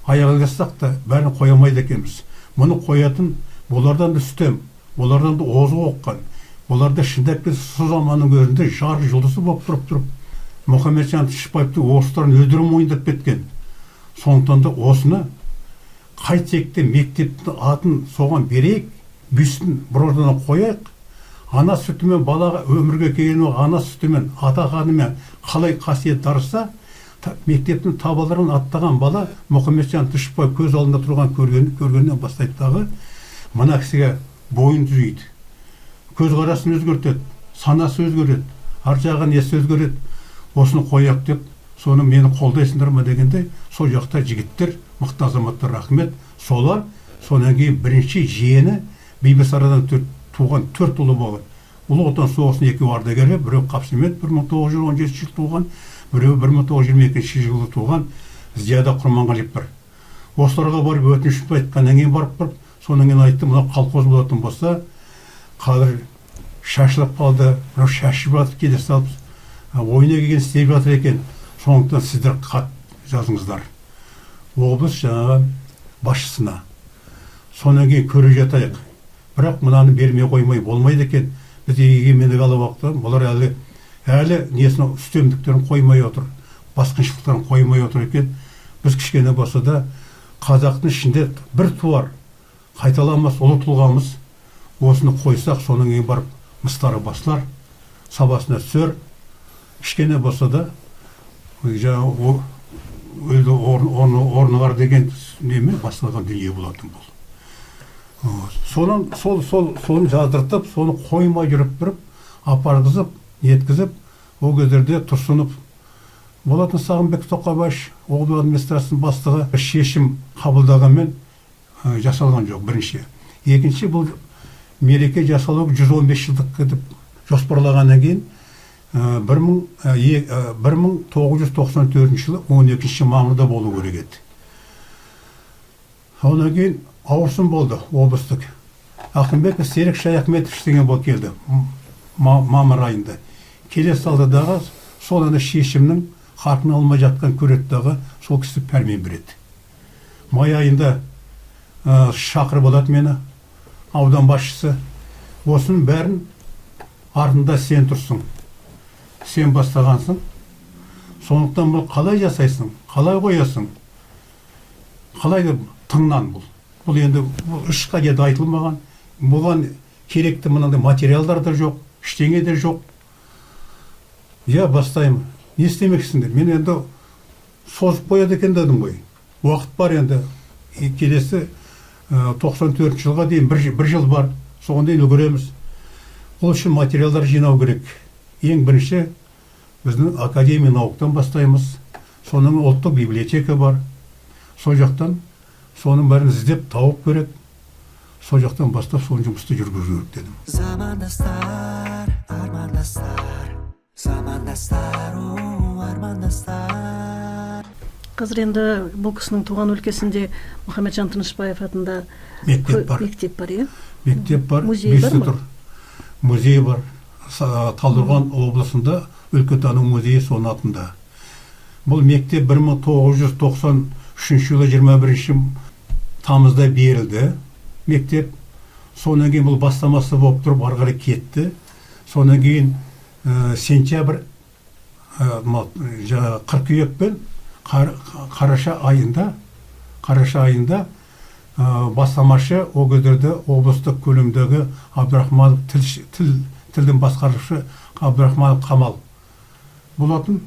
аяғалассақ та, бәрін қойамайды екенбіз. Мұны қоятын, бұлардан да үстем, бұлардан да озық оққан, бұларда шындап кетіп, сол заманның өзінде жарық жұлдызы болып тұрып, Мұхамеджан Тынышпаевты орыстарын өздері мойындап кеткен. Сондықтан да осыны қайтсекте мектептің атын соған берейік, бюстін бір ордана қояйық, ана сүтімен балаға өмірге келген ана сүтімен, ата қанымен қалай қасиет дарыса, мектептің табаларын аттаған бала Мұхамеджан Тынышпаев көз алдында тұрған көргеннен бастайдағы мына кісіге бойын түзейді, көзқарасын өзгертеді, санасы өзгереді, ар жағы несі өзгереді. Осыны қояқ деп, соны мені қолдайсыңдар ма дегенде, сол жақта жігіттер, мықты азаматтар рахмет, солар, сонан кейін бірінші жиені Бибісарадан туған 4 ұлы болған. Ұлы Отан соғысының 2 ардагері, біреу Қапсемет 1917 жылы туған, біреу 1922 жылы туған Зияда Құрманғалиев бар. Осыларға барып өтінішті айтқаннан кейін барып, Содан кейін айтты, мына колхоз болатын болса, қазір шашылып қалды, мынау шашып жатыр, келе салып, ойына келген істеп жатыр екен. Сондықтан сіздер хат жазыңыздар. Облыс жаңағы басшысына. Содан кейін көре жатайық. Бірақ мынаны бермей қоймай болмайды екен. Біз егемендік алып уақытта, бұлар әлі несін үстемдіктерін қоймай отыр, басқыншылықтарын қоймай отыр екен. Біз кішкене болса да қазақтың ішінде бір туар, қайталамас ұлы тұлғамыз. Осыны қойсақ, соның кейін барып мыстары басылар, сабасына түсер. Кішкене болса да жаңағы орны бар деген неме басталған дүние болатын бұл. Соны жаздыртып, соны қоймай жүріп, апарғызып, неткізіп, ол кездерде Тұрсынов болатын Сағынбек Тоқабаш, облыс администрациясының бастығы шешім қабылдағанмен жасалған жоқ, бірінші. Екінші, бұл мереке жасалуы 115 жылдық деп жоспарлағаннан кейін 1994 жылы 12 мамырда болу керек еді. Одан кейін ауырсын болды облыстық. Ақымбек Серік Шаяхметов деген бол келді мамыр айында. Келе салдыдағы сол ана шешімнің хатын алмай жатқан көреттігі сол кісі пәрмен береді. Май айында шақырып алады мені, аудан басшысы. Осының бәрін артында сен тұрсың. Сен бастағансың. Сондықтан бұл қалай жасайсың, қалай қоясың, қалай тыңнан бұл. Бұл енді ұшқа деді айтылмаған. Бұған керекті мынандай материалдар да жоқ, ештеңе де жоқ. Бастаймын. Не істемексіңдер? Мен енді созып қояды екен дедім ғой. Уақыт бар енді. Келесі 94 жылға дейін бір жыл бар. Соған дейін үлгереміз. Ол үшін материалдар жинау керек. Ең бірінші біздің академия науктан бастаймыз. Соның ұлттық библиотека бар. Сол жақтан соның бәрін іздеп тауып керек. Сол жақтан бастап соның жұмысты жүргізу керек дедім. Замандастар, армандастар, замандастар, армандастар. Қазір енді бұл кісінің туған өлкесінде Мұхамеджан Тынышпаев атында мектеп бар. Мектеп бар, иә? Мектеп бар. Музей бар ма? Музей бар. Талдықорған облысында өлкетану музейі соның атында. Бұл мектеп 1993 жылы 21 тамызда берілді. Мектеп содан кейін бұл бастамасы болып тұрып ары қарай кетті. Содан кейін сентябрь қыркүйек пен қараша айында бастамашы ол кездерде облыстық көлемдегі Абдрахманов тілдің басқарушы Абдрахманов Қамал болатын.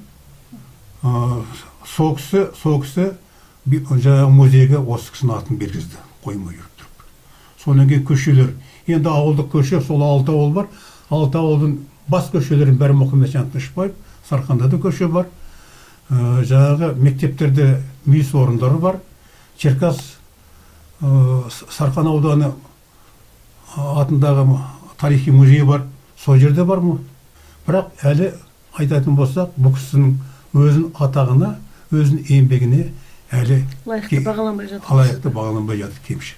Сол кісі музейге осы кісінің атын бергізді, қоймай жүріп тұрып. Содан кейін көшелер, енді ауылдық көше, сол 6 ауыл бар. 6 ауылдың бас көшелерін бәрі Мұхамеджан Тынышпаев, Сарқанда да көше бар. Жаңағы мектептерде мүйіс орындары бар. Черкас Сарқан ауданы атындағы тарихи музей бар. Сол жерде бар ма? Бірақ әлі айтатын болсақ, бұл кісінің өзінің атағына, өзінің еңбегіне әлі лайықты бағаланбай жатыр. Лайықты бағаланбай жатыр, кемшін.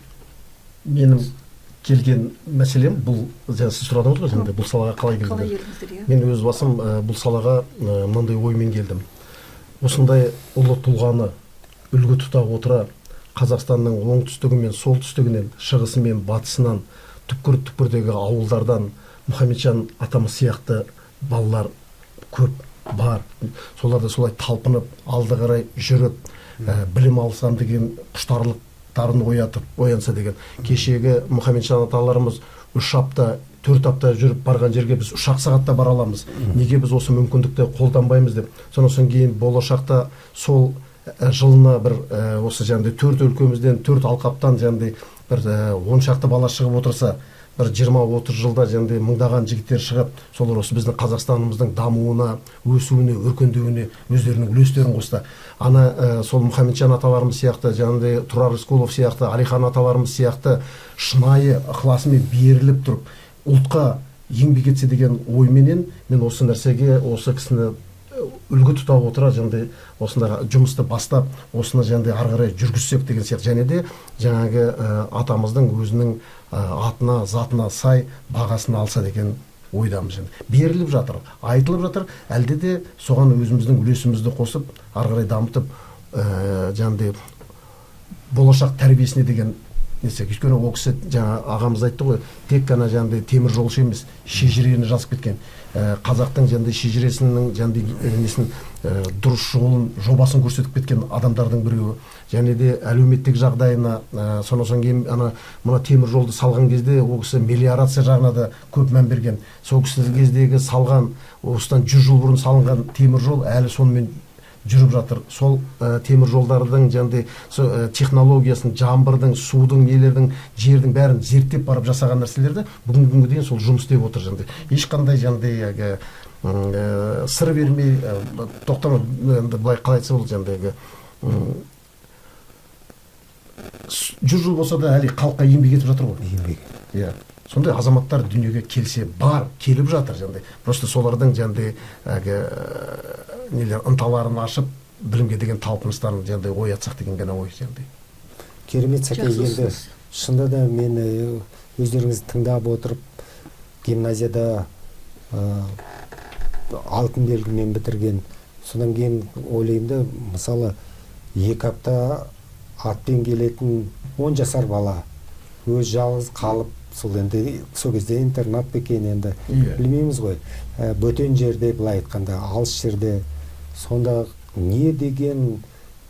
Менің келген мәселем бұл, сіз сұрады отырсыз, бұл салаға қалай келдіңіздер? Мен өз басым бұл салаға мынандай оймен келдім. Осындай ұлы тұлғаны үлгі тұта отыра Қазақстанның оңтүстігі мен солтүстігінен, шығысы мен батысынан, түкпір-түкпірдегі ауылдардан Мұхамеджан атамыз сияқты балалар көп бар. Соларды солай талпынып, алды қарай жүріп, білім алсам деген құштарлықтарын оянса деген. Кешегі Мұхамеджан аталарымыз 3 апта, 4 апта жүріп барған жерге біз ұшақ сағатта бара аламыз. Неге біз осы мүмкіндікті қолданбаймыз деп. Сонан кейін болашақта сол жылына бір осы 4 өлкемізден 4 алқаптан бір 10 шақты бала шығып отырса, бір 20-30 жылда мыңдаған жігіттер шығып, солар осы біздің Қазақстанымыздың дамуына, өсуіне, өркендеуіне өздерінің үлестерін қосты. Ана сол Мұхамеджан аталарымыз сияқты, Тұрар Рысқұлов сияқты, Алихан аталарымыз сияқты шынайы ықыласымен беріліп тұрып, ұлтқа еңбек етсе деген ойменен мен осы нәрсеге, осы кісіні үлгі тұта отыра жаңағыдай осындай жұмысты бастап осыны жаңағыдай ары қарай жүргізсек деген сияқты, және де жаңағы атамыздың өзінің атына затына сай бағасын алса деген ойдамыз. Беріліп жатыр, айтылып жатыр, әлде де соған өзіміздің үлесімізді қосып ары қарай дамытып жаңағыдай болашақ тәрбиесіне деген несі. Өйткені ол кісі жаңа ағамыз айтты ғой, тек қана жаңағыдай темір жолшы емес, шежірені жазып кеткен. Қазақтың жаңағыдай шежіресінің жаңағыдай несін дұрыс жолын, жобасын көрсетіп кеткен адамдардың біреуі. Және де әлеуметтік жағдайына, сонан кейін мына темір жолды салған кезде ол кісі мелиорация жағына да көп мән берген. Сол кісі кездегі салған, осыдан 100 жыл бұрын салынған темір жол әлі сонымен жүріп жатыр. Сол темір жолдардың жаңағыдай технологиясын, жаңбырдың, судың, нелердің, жердің бәрін зерттеп барып жасаған нәрселерді бүгінгі күнге дейін сол жұмыс істеп отыр. Ешқандай жаңағыдай сыр бермей, тоқтамай, былай қалай айтса ол жаңағыдай 100 жыл болса да әлі халыққа еңбек етіп жатыр ғой. Еңбек. Сондай азаматтар дүниеге келсе бар, келіп жатыр жаңағыдай. Просто солардың жаңағыдай нелер ынталарын ашып, білімге деген талпыныстарын жаңағыдай оятсақ деген ғана ой жаңағыдай. Керемет Сәке, енді шынында да мен өздеріңізді тыңдап отырып, гимназияда алтын белгімен бітірген, содан кейін ойлаймын да, мысалы 2 апта атпен келетін 10 жасар бала өз жалғыз қалып, сол енді сол кезде интернат бекен енді білмейміз ғой, бөтен жерде, былай айтқанда алыс жерде, сонда не деген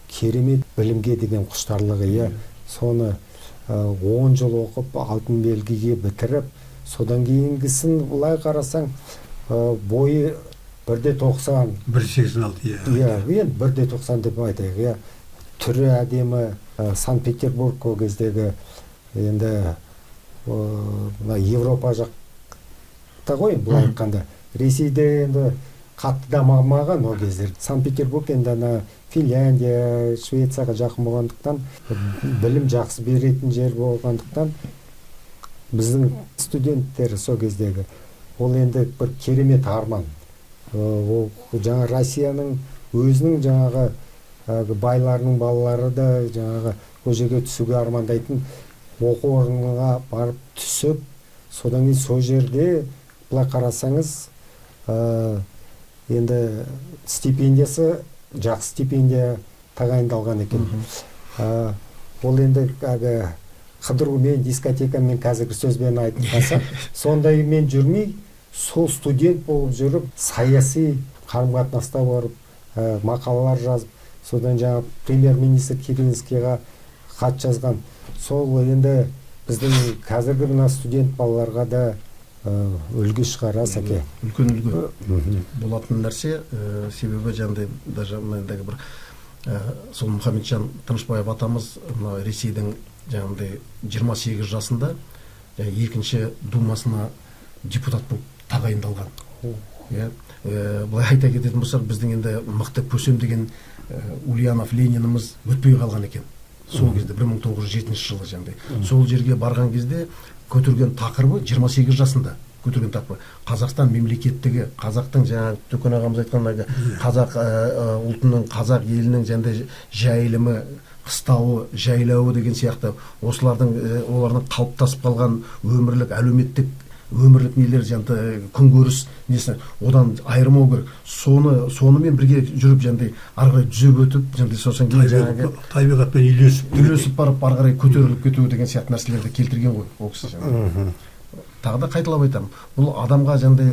керемет білімге деген құштарлығы. Соны 10 жыл оқып алтын белгіге бітіріп, содан кейінгісін былай қарасаң бойы 1.90, 1.86. Енді 1.90 деп айтайық. Түрі әдемі. Санкт-Петербург ол кездегі енді Европа жақта ғой, былай айтқанда. Ресейде енді қатты дамымаған ол кездер. Санкт-Петербург енді Финляндия, Швецияға жақын болғандықтан, білім жақсы беретін жер болғандықтан, біздің студенттер сол кездегі ол енді бір керемет арман. Ол жаңа Россияның өзінің жаңағы байларының балалары да жаңағы ол жерге түсуге армандайтын, оқу орнына барып түсіп, содан кейін сол жерде былай қарасаңыз енді стипендиясы жақсы стипендия тағайындалған екен. Ол енді қыдырумен, дискотекамен қазіргі сөзбен айтқанда, сондай мен жүрмей, сол студент болып жүріп, саяси қарым-қатынаста барып, мақалалар жазып, содан жаңа премьер-министр Керенскийға хат жазған. Сол енді біздің қазіргі мына студент балаларға да үлгі шығара Сәке. Үлкен үлгі болатын нәрсе, себебі жаңағыдай даже мынандай бір сол Мұхамеджан Тынышбаев атамыз Ресейдің жаңағыдай 28 жасында екінші думасына депутат болып тағайындалған. Былай айта кететін болсақ, біздің енді мықты көсем деген Ульянов Лениніміз өтпей қалған екен. Сол кезде 1907 жылы жаңағыдай. Сол жерге барған кезде көтерген тақырыбы 28 жасында көтерген тақырыбы Қазақстан мемлекеттігі, қазақтың жаңағы Төкен ағамыз айтқан қазақ ұлтының, қазақ елінің жаңағыдай жайылымы, қыстауы, жайлауы деген сияқты олардың қалыптасып қалған өмірлік, әлеуметтік өмірлік нелер жаңағыдай күнкөріс несін одан айырмау керек. Сонымен бірге жүріп жаңағыдай ары қарай жүзіп өтіп, жаңағыдай сосын кейін табиғатпен үйлесіп барып ары қарай көтеріліп кетуі деген сияқты нәрселерді келтірген ғой ол кісі жаңағыдай. Тағы да қайталап айтамын, бұл адамға жаңағыдай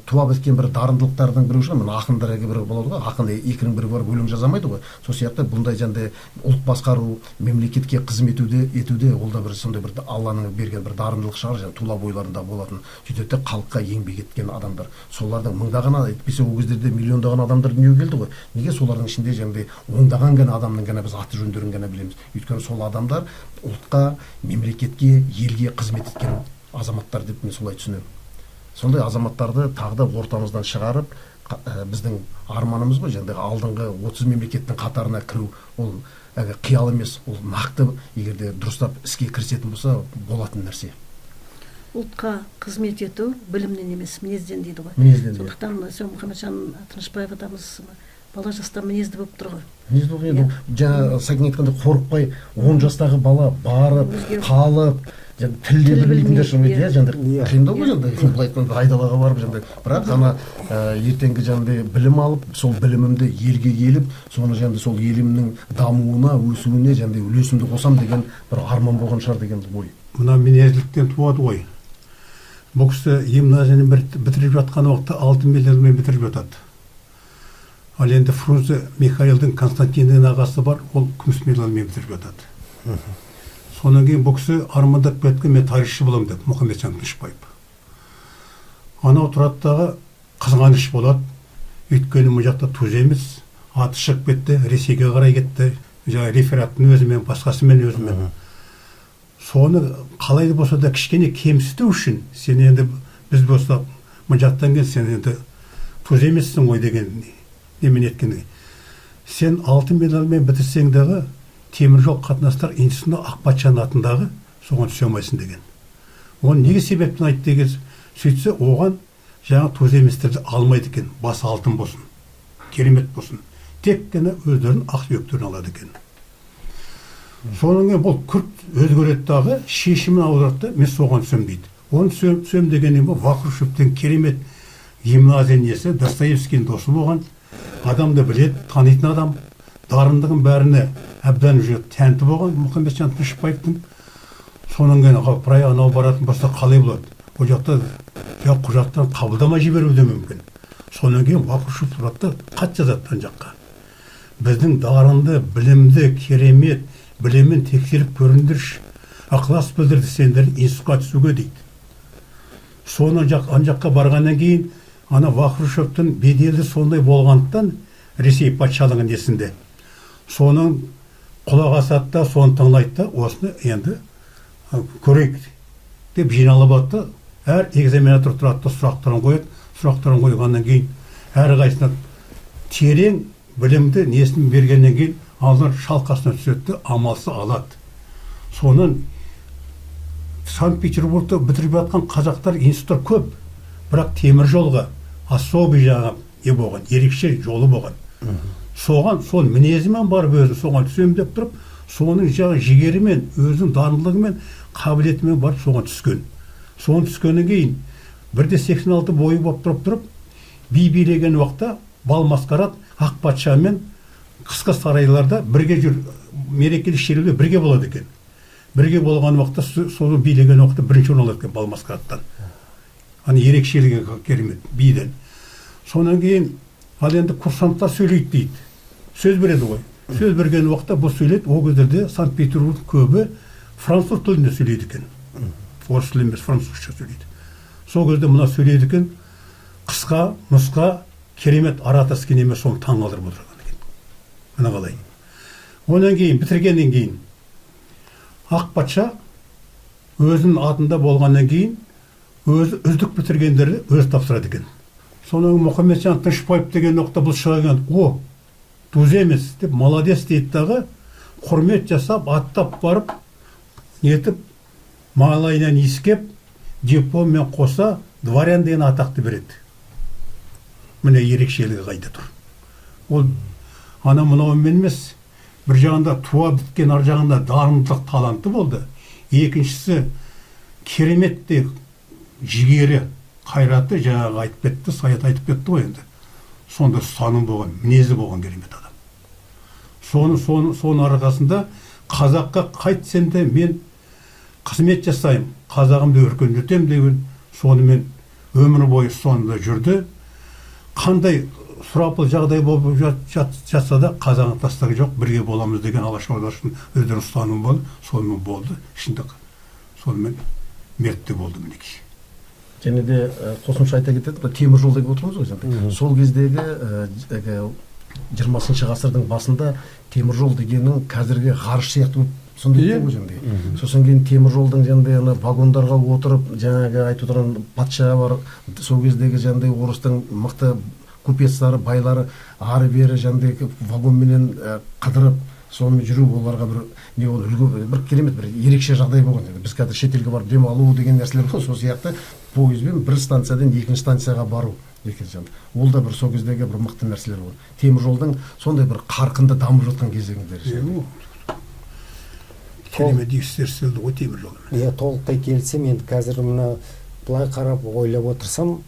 туа біткен бір дарындылықтардың бірі шығар. Мына ақындарға бірі болады ғой, ақын екінің бірі барып өлең жазамайды ғой. Сол сияқты бұндай жаңағыдай ұлт басқару, мемлекетке қызмет етуде ол да бір сондай бір Алланың берген бір дарындылық шығар, жаңағы тула бойларында болатын. Сөйтеді халыққа еңбек еткен адамдар. Солардың мыңдаған, әйтпесе ол кездерде миллиондаған адамдар дүниеге келді ғой. Неге солардың ішінде жаңағыдай ондаған ғана адамның ғана біз аты жөндерін ғана білеміз? Өйткені сол адамдар ұлтқа, мемлекетке, елге қызмет еткен азаматтар деп мен солай түсінемін. Сондай азаматтарды тағы да ортамыздан шығарып, біздің арманымыз ғой, жаңағыдай алдыңғы 30 мемлекеттің қатарына кіру, ол қиял емес, ол нақты егерде дұрыстап іске кірісетін болса болатын нәрсе. ұлтқа қызмет ету білімнен емес мінезден дейді ғой. Мінезден, иә. Сондықтан сен Мұхамеджан Тынышбаев атамыз бала жаста мінезді болып тұр ғой. Мінез болып енді жаңа Сәкен айтқандай қорықпай 10 жастағы бала барып қалып тіл де білмейтіндер шынымен иә жандар қиындау ғой жаңағыдай былай айтқанда айдалаға барып жаңағыдай бірақ ана ертеңгі жаңағыдай білім алып сол білімімді елге келіп соны жаңағыдай сол елімнің дамуына өсуіне жаңағыдай үлесімді қосам деген бір арман болған шығар деген ой. Мына мінезділіктен туады ғой. Бұл кісі гимназияны бітіріп жатқан уақытта алтын медальмен бітіріп жатады. Ал енді Фрунзе Михаилдың Константиннің ағасы бар, ол күміс медальмен бітіріп жатады. Сонан кейін бұл кісі армандап кеткен, мен тарихшы боламын деп, Мұхамеджан Тынышбаев. Анау тұратдағы қызғаныш болады, өйткені бұл жақта туз емес, аты шығып кетті, Ресейге қарай кетті, жаңа рефераттың өзімен, басқасымен өзімен. Соны қалай болса да кішкене кемсіту үшін, сен енді біз болса бұл жақтан кейін сен енді туз емессің ғой деген немен еткені. Сен алтын медальмен бітірсең дағы темір жол қатынастар институтында Ақпатшаның атындағы соған түсе алмайсың деген. Оны неге себептен айтты деген сөйтсе, оған жаңа туз еместерді алмайды екен, басы алтын болсын, керемет болсын. Тек қана өздерінің ақ сүйектерін алады екен. Соның кейін бұл күрт өзгереді дағы шешімін аударады, мен соған түсем дейді. Оны түсем дегеннен бұл Вахрушевтен керемет гимназия несі, Достоевскийдің досы болған, адамды біледі, танитын адам, дарындығын бәріне әбден уже тәнті болған Мұхамеджан Тынышбаевтың. Соның кейін апыр-ай анау баратын болса қалай болады? Ол жақта құжаттарын қабылдамай жіберуі де мүмкін. Соның кейін Вахрушев тұрады хат жазады ана жаққа. Біздің дарынды, білімді, керемет білімін тексеріп көріндірші, ықылас білдірді сендер институтқа түсуге дейді. Соны ана жаққа барғаннан кейін ана Вахрушевтің беделі сондай болғандықтан Ресей патшалығының несінде соның құлақ асады да соны тыңдайды да осыны енді көрейік деп жиналып алды. Әр экзаменатор тұрады да сұрақтарын қояды. Сұрақтарын қойғаннан кейін әрқайсысына терең білімді несін бергеннен кейін алдар шалқасына түседі, амалсы алады. Соның Санкт-Петербургта бітіріп жатқан қазақтар институттар көп, бірақ темір жолға особый жаңа болған, ерекше жолы болған. Соған, соның мінезімен барып өзін соған түсем деп тұрып, соның жаңа жігерімен, өзінің дарындылығымен, қабілетімен барып соған түскен. Соған түскеннен кейін, 1.86 бойы болып тұрып, би билеген уақытта бал маскарад Ақпатшамен қысқы сарайларда бірге жүр, мерекелік шеруде бірге болады екен. Бірге болған уақытта соны билеген уақытта бірінші орын алады екен бал маскарадтан. Аны ерекшелігі керемет биден. Сонан кейін ал енді курсанттар сөйлейді дейді. Сөз береді ғой. Сөз берген уақытта бұл сөйлейді. Ол кездерде Санкт-Петербург көбі француз тілінде сөйлейді екен. Орыс тілі емес, французша сөйлейді. Сол кезде мына сөйлейді екен. Қысқа, нұсқа, керемет оратовский неме соны таңғалдырып отырған екен. Мына қалай. Онан кейін бітіргеннен кейін Ақпатша өзінің атында болғаннан кейін өзі үздік бітіргендерді өзі тапсырады екен. Соның Мұхамеджан Тынышбаев деген уақытта бұл шығарған, о, туз емес деп молодец дейді дағы, құрмет жасап, аттап барып, нетіп, малайынан иіскеп, дипломмен қоса дворян деген атақты береді. Міне ерекшелігі қайда тұр. Ол ана мынаумен емес, бір жағында туа біткен, ар жағында дарындылық таланты болды. Екіншісі кереметте жігері, қайраты жаңағы айтып кетті, Саят айтып кетті ғой енді. Сонда ұстаным болған, мінезі болған керемет адам. Соның арқасында қазаққа қайтсем де мен қызмет жасаймын, қазағымды өркендетем деген сонымен өмір бойы сонда жүрді. Қандай сұрапыл жағдай болып жатса да қазағын тастағы жоқ, бірге боламыз деген алашордаштың өздері ұстаным болды, сонымен болды, ішінде сонымен мертте болды мінекей. Және де қосымша айта кетеді, темір жол деп отырмыз ғой. Сол кездегі 20 ғасырдың басында темір жол дегеннің қазірге ғарыш сияқты сондай екен ғой жаңағыдай. Сосын кейін темір жолдың жаңағыдай вагондарға отырып, жаңағы айтып отырған патша бар, сол кездегі жаңағыдай орыстың мықты купецтары, байлары ары бері жаңағыдай вагонменен қыдырып, сонымен жүру оларға бір не ол үлгі бір керемет бір ерекше жағдай болған еді. Біз қазір шетелге барып демалу деген нәрселер бар, сол сияқты пойызбен бір станциядан екінші станцияға бару екен. Ол да бір сол кездегі бір мықты нәрселер болды. Темір жолдың сондай бір қарқынды дамып жатқан кезеңдері. керемет істерді ғой темір жол. Толықтай келсем, енді қазір мына былай қарап ойлап отырсам,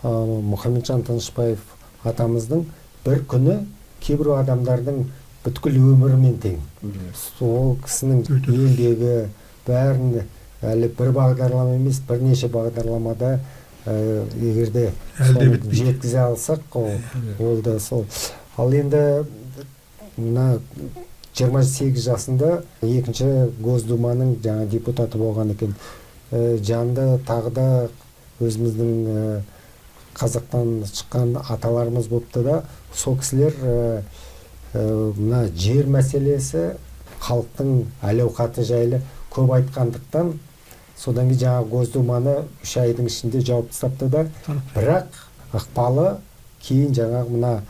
Мұхамеджан Тынышпаев атамыздың бір күні кейбір адамдардың бүткіл өмірімен тең. Сол кісінің еңбегі бәрін әлі бір бағдарлама емес, бірнеше бағдарламада егерде жеткізе алсақ, ол да сол. Ал енді мына 28 жасында екінші Госдуманың жаңа депутаты болған екен. Жанында тағы да өзіміздің Қазақтан шыққан аталарымыз болыпты да, сол кісілер мына жер мәселесі, халықтың әл-ауқаты жайлы көп айтқандықтан, содан кейін жаңа Госдуманы 3 айдың ішінде жауып тастапты да, бірақ ықпалы кейін жаңа мына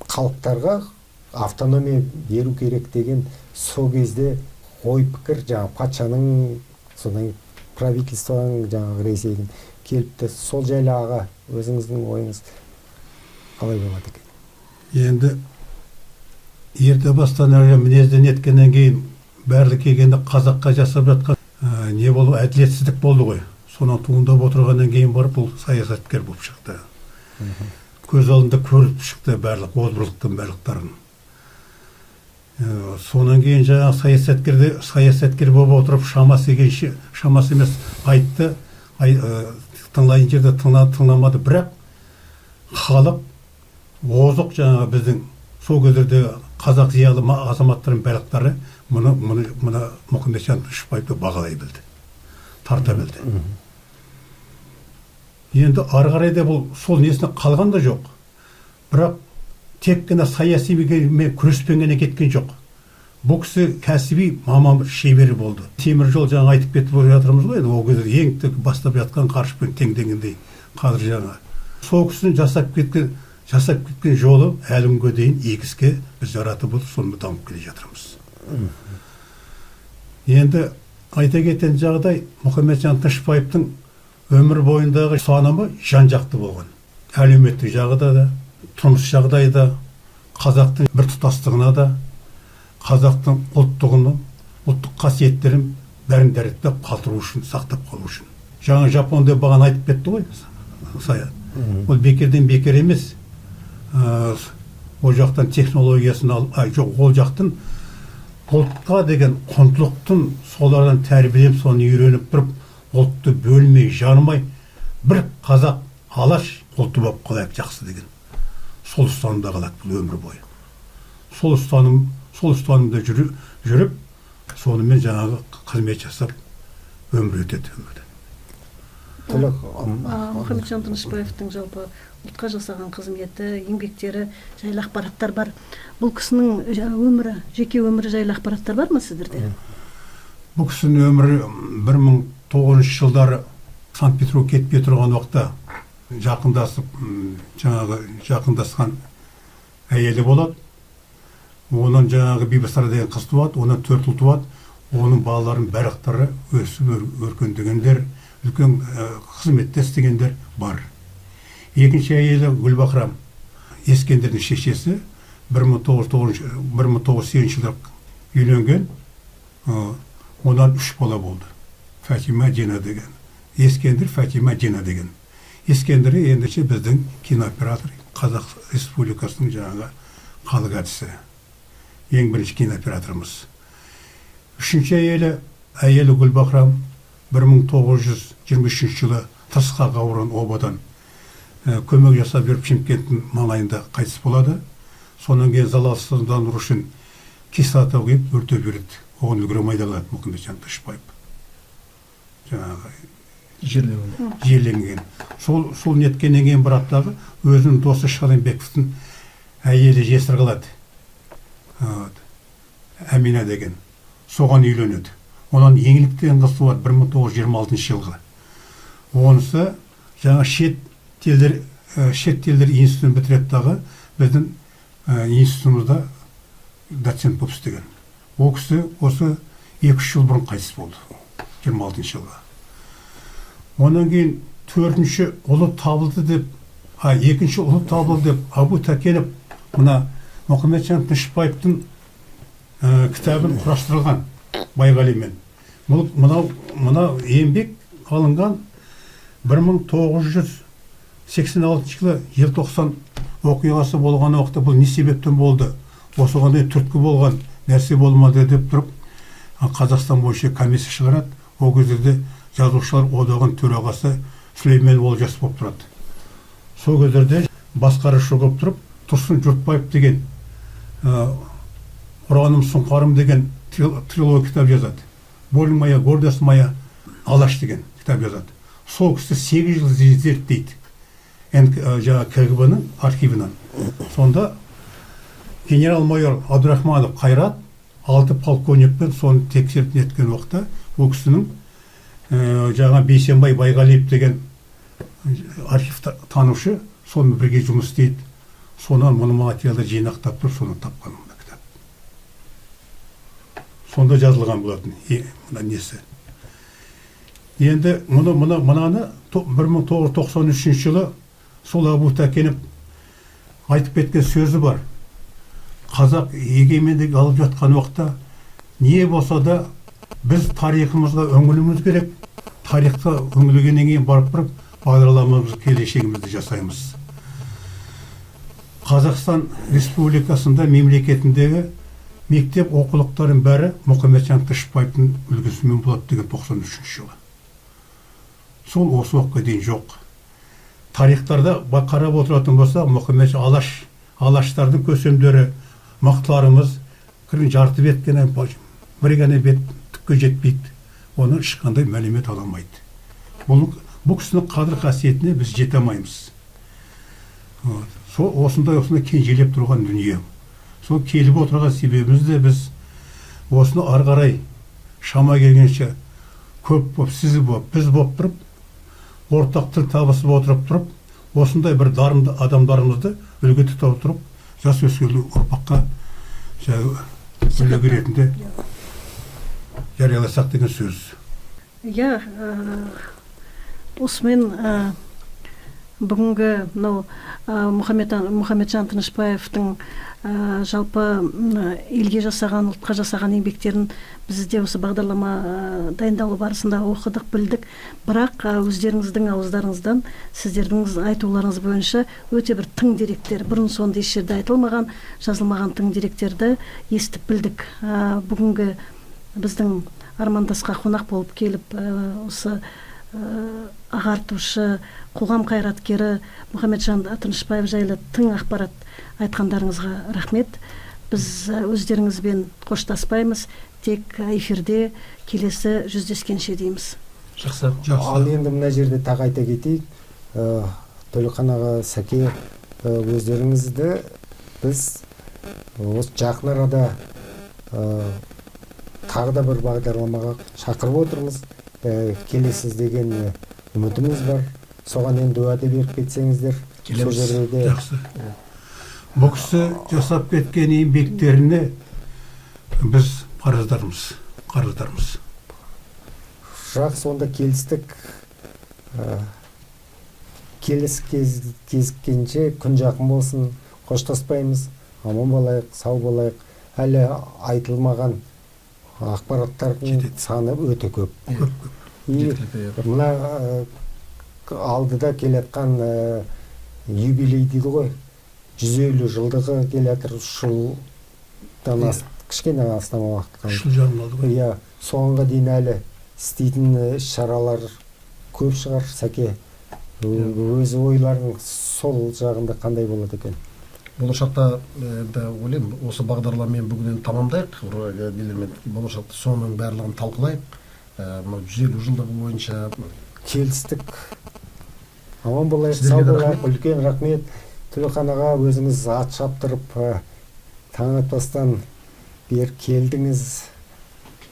халықтарға автономия беру керек деген сол кезде ой пікір жаңа патшаның, содан правительствоның жаңа Ресейдің келіпті. Сол жайлы аға өзіңіздің ойыңыз қалай болады екен? Енді ерте бастан мінезден еткеннен кейін барлық келгенде қазаққа жасап жатқан не болу, әділетсіздік болды ғой. Сонан туындап отырғаннан кейін барып бұл саясаткер болып шықты. Көз алдында көріп шықты барлық озбырлықтың барлықтарын. Сонан кейін жаңа саясаткер болып отырып шамасы емес айтты, тыңлайын жерде тыңламады, бірақ халық озық жаңағы біздің сол кездерде қазақ зиялы азаматтардың барлықтары мұны Мұхамеджан Тынышпаевты бағалай білді, тарта білді. Енді ары қарай да бұл сол несіне қалған да жоқ. Бірақ тек қана саяси күреспен ғана кеткен жоқ. Бұл кісі кәсіби маман шебері болды. Темір жол жаңа айтып кетіп жатырмыз ғой, ол кезде ең бастап жатқан қарышпен теңдегендей. Қазір жаңа сол кісінің жасап кеткен жолы әлі күнге дейін егіске біз жаратып отырып, соны дамып келе жатырмыз. Енді айта кеткен жағдай, Мұхамеджан Тынышпаевтың өмір бойындағы ұстанымы жан-жақты болған. Әлеуметтік жағыда да, тұрмыс жағдайда, қазақтың бір тұтастығына да, қазақтың ұлттығының, ұлттық қасиеттерін бәрін дәріптеп қалдыру үшін, сақтап қалу үшін. Жаңа Жапонда баған айтып кетті ғой, ол бекерден бекер емес. Ол жақтан технологиясын жоқ, ол жақтан ұлтқа деген құндылықтың солардан тәрбиелеп, соны үйреніп тұрып, ұлтты бөлмей, жармай, бір қазақ алаш ұлты болып қалайық жақсы деген. Сол ұстанымда қалады бұл өмір бойы. Сол ұстанымда жүріп, сонымен жаңағы қызмет жасап, өмір өтеді өмірді. Мұхамеджан Тынышпаевтың жалпы ұлтқа жасаған қызметі, еңбектері жайлы ақпараттар бар. Бұл кісінің өмірі, жеке өмірі жайлы ақпараттар бар ма сіздерде? Бұл кісінің өмірі 1900 жылдары Санкт-Петербургке кетпей тұрған уақытта жақындасқан әйелі болады. Оның жаңағы Бибісара деген қыз туады, оның 4 ұл туады. Оның балаларын барлықтары өсіп өркендегендер, үлкен қызметте істегендер бар. Екінші әйелі Гүлбақрам, Ескендердің шешесі, 1908 жылы үйленген, одан 3 бала болды. Фатима Дина деген. Ескендер, Фатима Дина деген. Ескендері ендеше біздің кинооператор, Қазақ Республикасының жаңағы халық әртісі. Ең бірінші кинооператорымыз. Үшінші әйелі Гүлбақрам 1923 жылы тасқа ауырған обадан көмек жасап жүріп Шымкенттің маңайында қайтыс болады. Сонан кейін залалсыздандыру үшін кислота құйып өртеп жібереді. Оған үлгермей қалады Мұхамеджан Тынышпаев. Жаңағы жерленген. Сол неткеннен кейін бір аптаға өзінің досы Шалымбековтың әйелі жесір қалады. Әмина деген. Соған үйленеді. Онан еңліктен қыз туады 1926 жылғы. Онысы жаңа шет тілдер институтын бітіреді дағы біздің институтымызда доцент болып істеген. Ол кісі осы 2-3 жыл бұрын қайтыс болды, 26 жылға. Онан кейін 4-ші ұлы табылды деп, 2-ші ұлы табылды деп Абу Тәкенов мына Мұхамеджан Тынышпаевтың кітабын құрастырылған Байғалимен. Мына еңбек алынған 1986 жылы желтоқсан оқиғасы болған уақытта бұл не себептен болды? Осыған түрткі болған нәрсе болмады деп тұрып, Қазақстан бойынша комиссия шығарады. Ол кездерде жазушылар одағының төрағасы Сүлеймен Олжас болып тұрады. Сол кездерде басқарушы болып тұрып, Тұрсын Жұртбаев деген Ұраным сұңқарым деген трилогия кітап жазады. Болың мая, гордость моя, Алаш деген кітап жазады. Сол кісі 8 жыл зерттейді КГБ-ның архивінен. Сонда генерал-майор Абдурахманов Қайрат 6 полковникпен соны тексеріп неткен уақытта ол кісінің Бейсенбай Байғалиев деген архив танушы сонымен бірге жұмыс істейді. Сонан мұны материалды жинақтап тұр, соны тапқан кітап. Сонда жазылған болатын мына несі. Енді мынаны 1993 жылы сол Абу Тәкенов айтып кеткен сөзі бар. Қазақ егемендік алып жатқан уақытта не болса да біз тарихымызға үңілуіміз керек. Тарихқа үңілгеннен кейін барып бағдарламамыз келешегімізді жасаймыз. Қазақстан Республикасында мемлекетіндегі мектеп оқулықтарын бәрі Мұхамеджан Тынышпаевтың үлгісімен болады деген 93 жылы. Сол осы уақытқа дейін жоқ. Тарихтарда қарап отыратын болса, Мұхамеджан Алаштардың көсемдері, мақтыларымыз жарты беткені, бір ғана бет түкке жетпейді. Оны ешқандай мәлімет ала алмайды. Бұл кісінің қадір қасиетіне біз жете алмаймыз. Осындай кенжелеп тұрған дүние. Сол келіп отырған себебіміз де біз осыны ары қарай шама келгенше көп болып, сіз болып, біз болып тұрып, ортақ тіл табысып отырып, осындай бір дарынды адамдарымызды үлгі тұта отырып, жас өскелі ұрпаққа үлгі ретінде жарияласақ деген сөз. Осымен бүгінгі Мұхамеджан Тынышпаевтың жалпы елге жасаған, ұлтқа жасаған еңбектерін біз де осы бағдарлама дайындалу барысында оқыдық, білдік. Бірақ өздеріңіздің ауыздарыңыздан, сіздердің айтуларыңыз бойынша өте бір тың деректер, бұрын соңды еш жерде айтылмаған, жазылмаған тың деректерді естіп білдік. Бүгінгі біздің армандасқа қонақ болып келіп, осы ағартушы, қоғам қайраткері Мұхамеджан Тынышпаев жайлы тың ақпарат айтқандарыңызға рахмет. Біз өздеріңізбен қоштаспаймыз, тек эфирде келесі жүздескенше дейміз. Жақсы. Ал енді мына жерде тағы айта кетейік, Төлеухан аға, Сәке, өздеріңізді біз осы жақын арада тағы да бір бағдарламаға шақырып отырмыз. Келесіз деген үмітіміз бар. Соған енді уәде беріп кетсеңіздер. Жақсы. Бұл кісі жасап кеткен еңбектеріне біз қарыздармыз. Жақсы, онда келістік. Келесі кезіккенше күн жақын болсын, қоштаспаймыз. Аман болайық, сау болайық. Әлі айтылмаған ақпараттардың саны өте көп. Мына алдыда келетқан юбилей дейді ғой, 150 жылдығы келетір, жылдан кішкене астам уақыт қалды. Жарым алды ғой. Соңға дейін әлі істейтін шаралар көп шығар. Сәке, өзі ойларың сол жағында қандай болады екен? Болашақта ойлаймын, осы бағдарламамен бүгінен тамамдайық. Болашақта соның барлығын талқылайық. 150 жылдығы бойынша келістік. Аман болайық, сау болайық. Үлкен рахмет. Төлеухан аға, өзіңіз ат шаптырып, таң атпастан бер келдіңіз.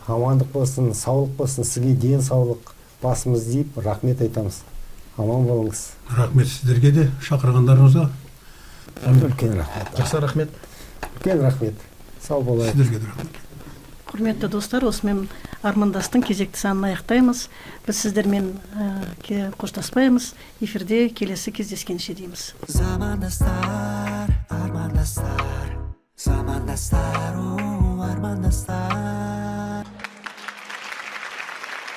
Амандық болсын, саулық болсын, сізге денсаулық басымыз дейіп рахмет айтамыз. Аман болыңыз. Рахмет сіздерге де шақырғандарыңызға. Үлкен рахмет. Жақсы, рахмет. Үлкен рахмет. сау болайық. Сіздерге де рахмет. Құрметті достар, осымен армандастың кезекті санын аяқтаймыз. Біз сіздермен қоштаспаймыз. Эфирде келесі кездескенше дейміз. Замандастар